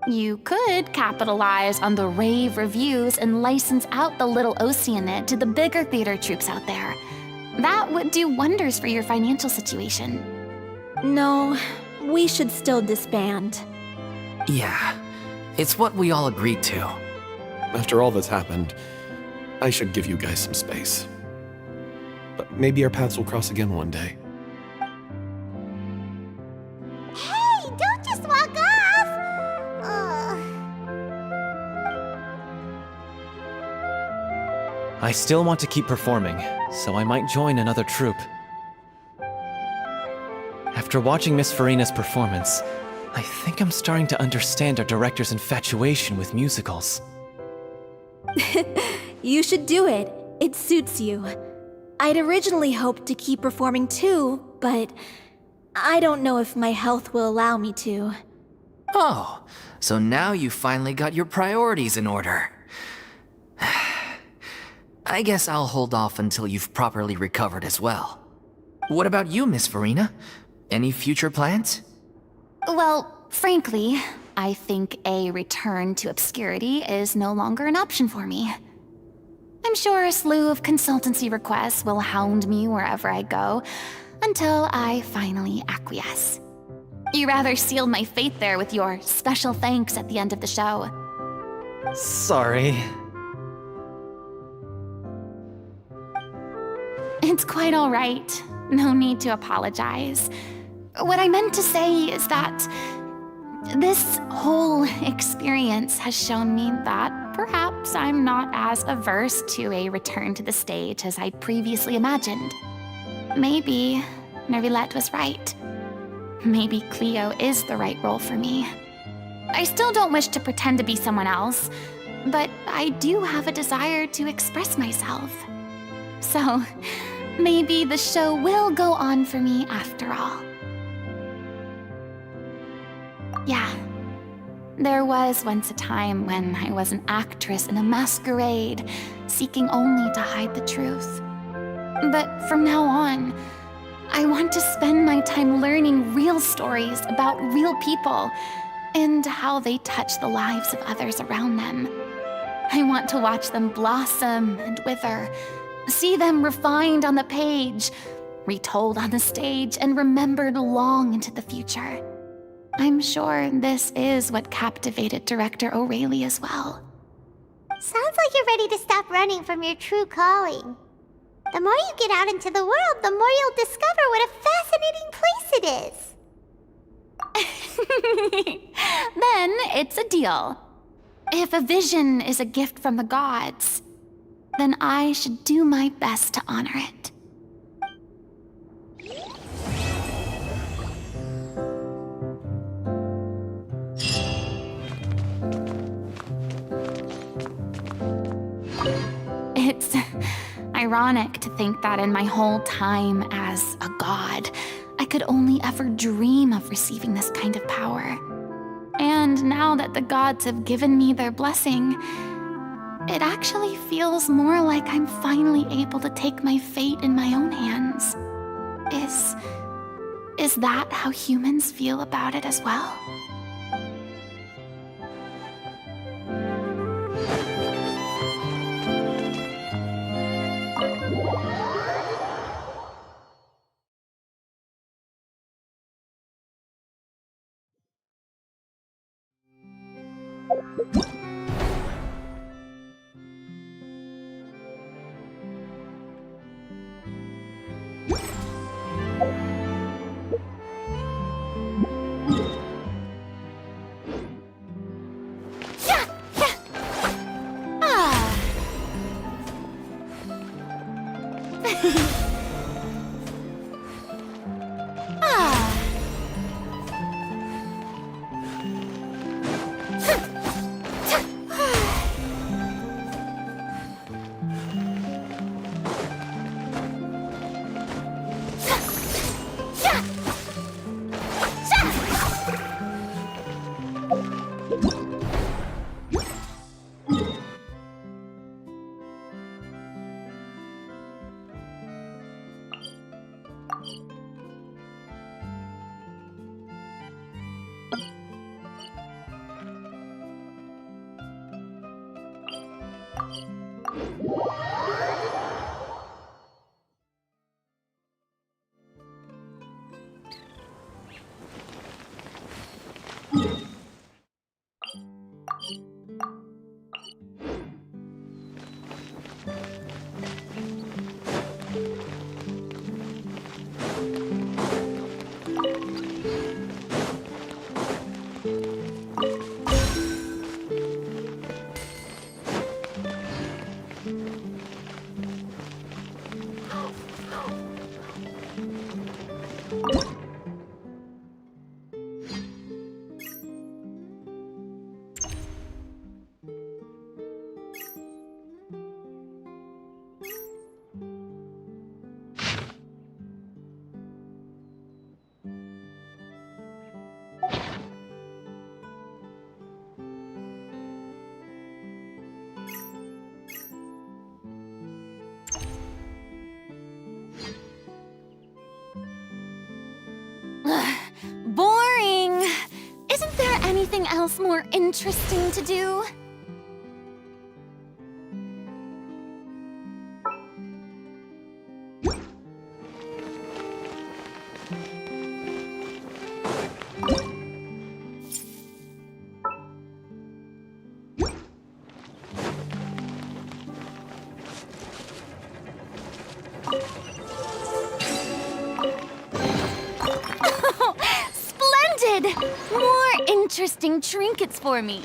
You could capitalize on the rave reviews and license out the Little Oceanid to the bigger theater troupes out there. That would do wonders for your financial situation. No, we should still disband. Yeah, it's what we all agreed to. After all that's happened, I should give you guys some space. But maybe our paths will cross again one day. Hey, don't just walk off! Ugh. I still want to keep performing, so I might join another troupe. After watching Miss Farina's performance, I think I'm starting to understand our director's infatuation with musicals. You should do it. It suits you. I'd originally hoped to keep performing too, but I don't know if my health will allow me to. Oh, so now you finally got your priorities in order. I guess I'll hold off until you've properly recovered as well. What about you, Miss Farina? Any future plans? Well, frankly, I think a return to obscurity is no longer an option for me. I'm sure a slew of consultancy requests will hound me wherever I go, until I finally acquiesce. You rather sealed my fate there with your special thanks at the end of the show. Sorry. It's quite all right. No need to apologize. What I meant to say is that this whole experience has shown me that perhaps I'm not as averse to a return to the stage as I'd previously imagined. Maybe Nervilette was right. Maybe Cleo is the right role for me. I still don't wish to pretend to be someone else, but I do have a desire to express myself. So, maybe the show will go on for me after all. Yeah, there was once a time when I was an actress in a masquerade, seeking only to hide the truth. But from now on, I want to spend my time learning real stories about real people and how they touch the lives of others around them. I want to watch them blossom and wither, see them refined on the page, retold on the stage, and remembered long into the future. I'm sure this is what captivated director O'Reilly as well. Sounds like you're ready to stop running from your true calling. The more you get out into the world, the more you'll discover what a fascinating place it is. Then it's a deal. If a vision is a gift from the gods, then I should do my best to honor it. It's ironic to think that in my whole time as a god, I could only ever dream of receiving this kind of power. And now that the gods have given me their blessing, it actually feels more like I'm finally able to take my fate in my own hands. Is that how humans feel about it as well? Boring! Isn't there anything else more interesting to do? Splendid! More interesting trinkets for me.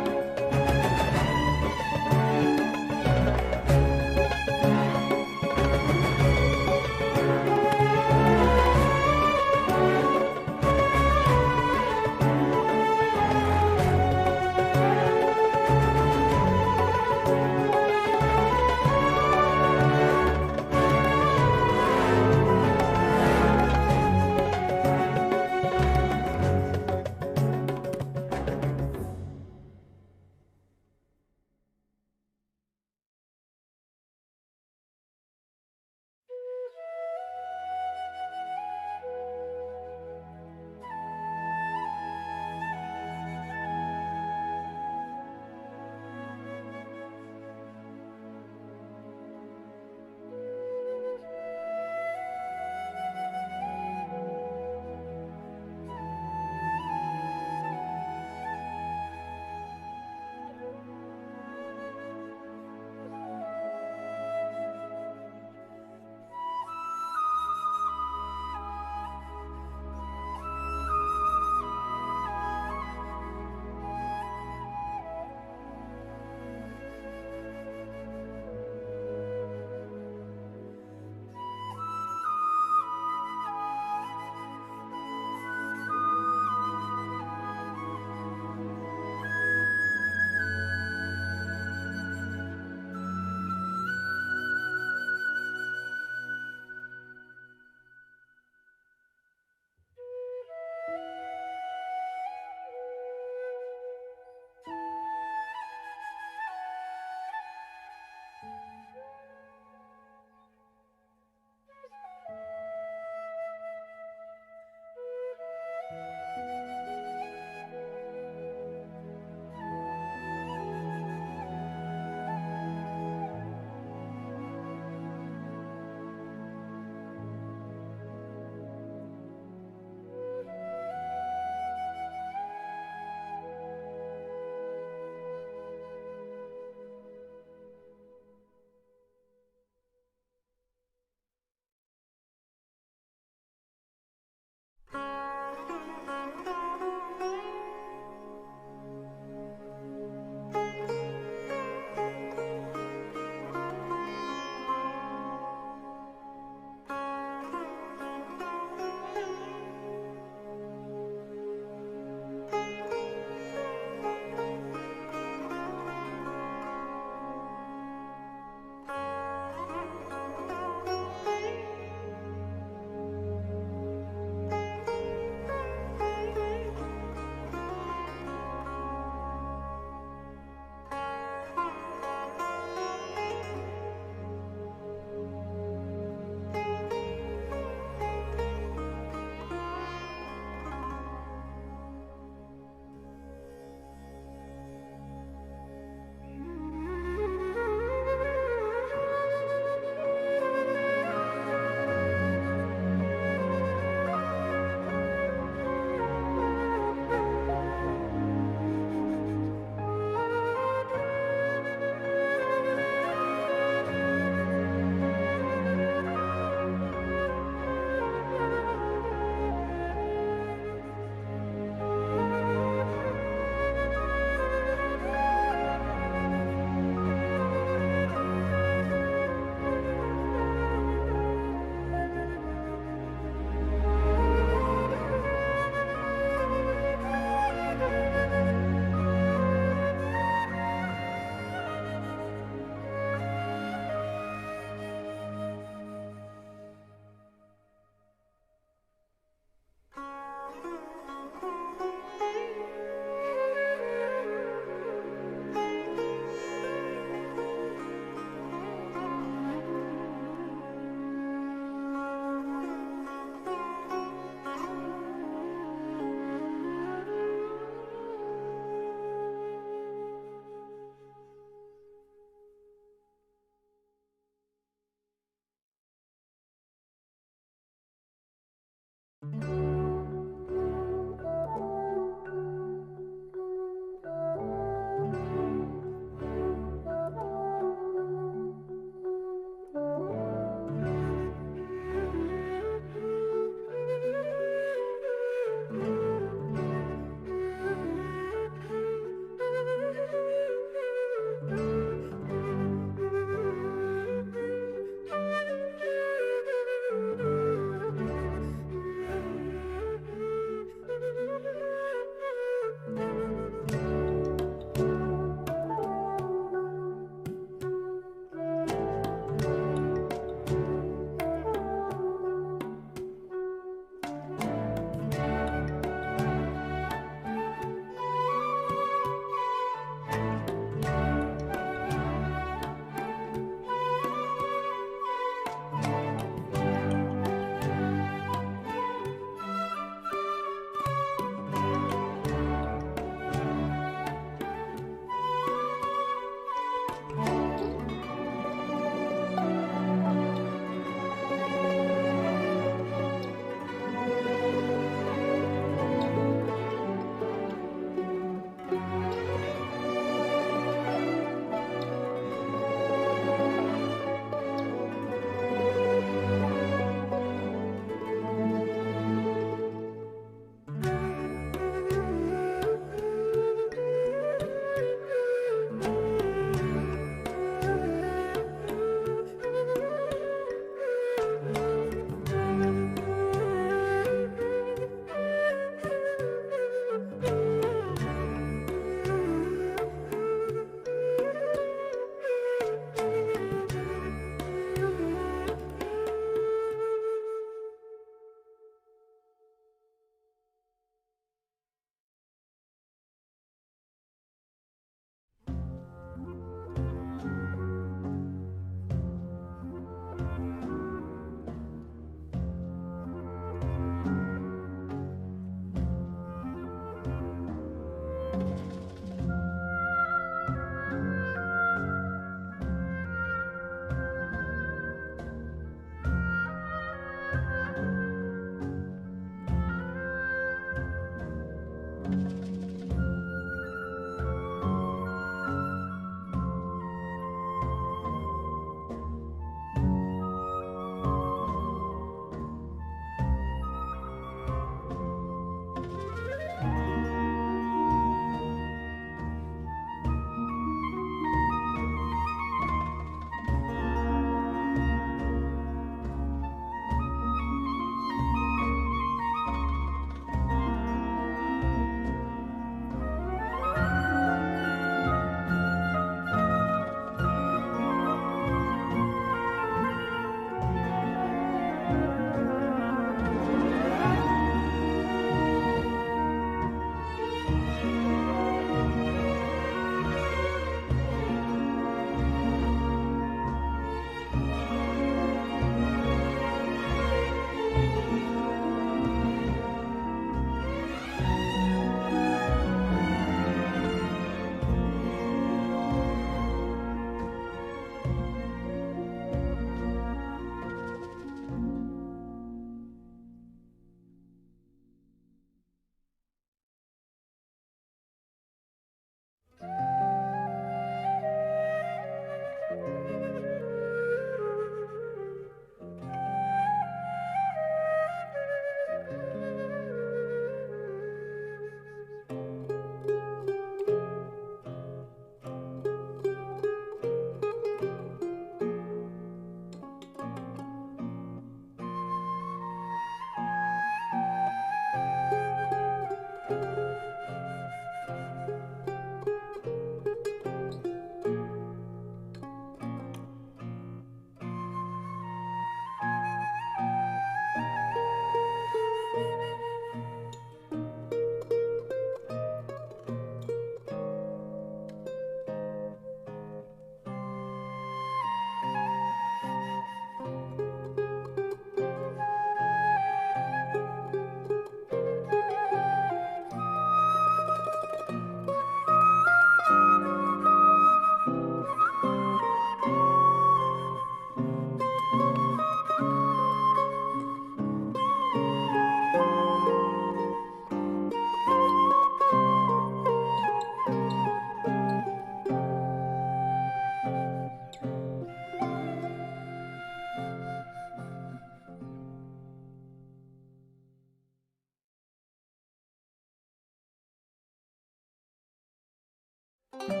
Hey,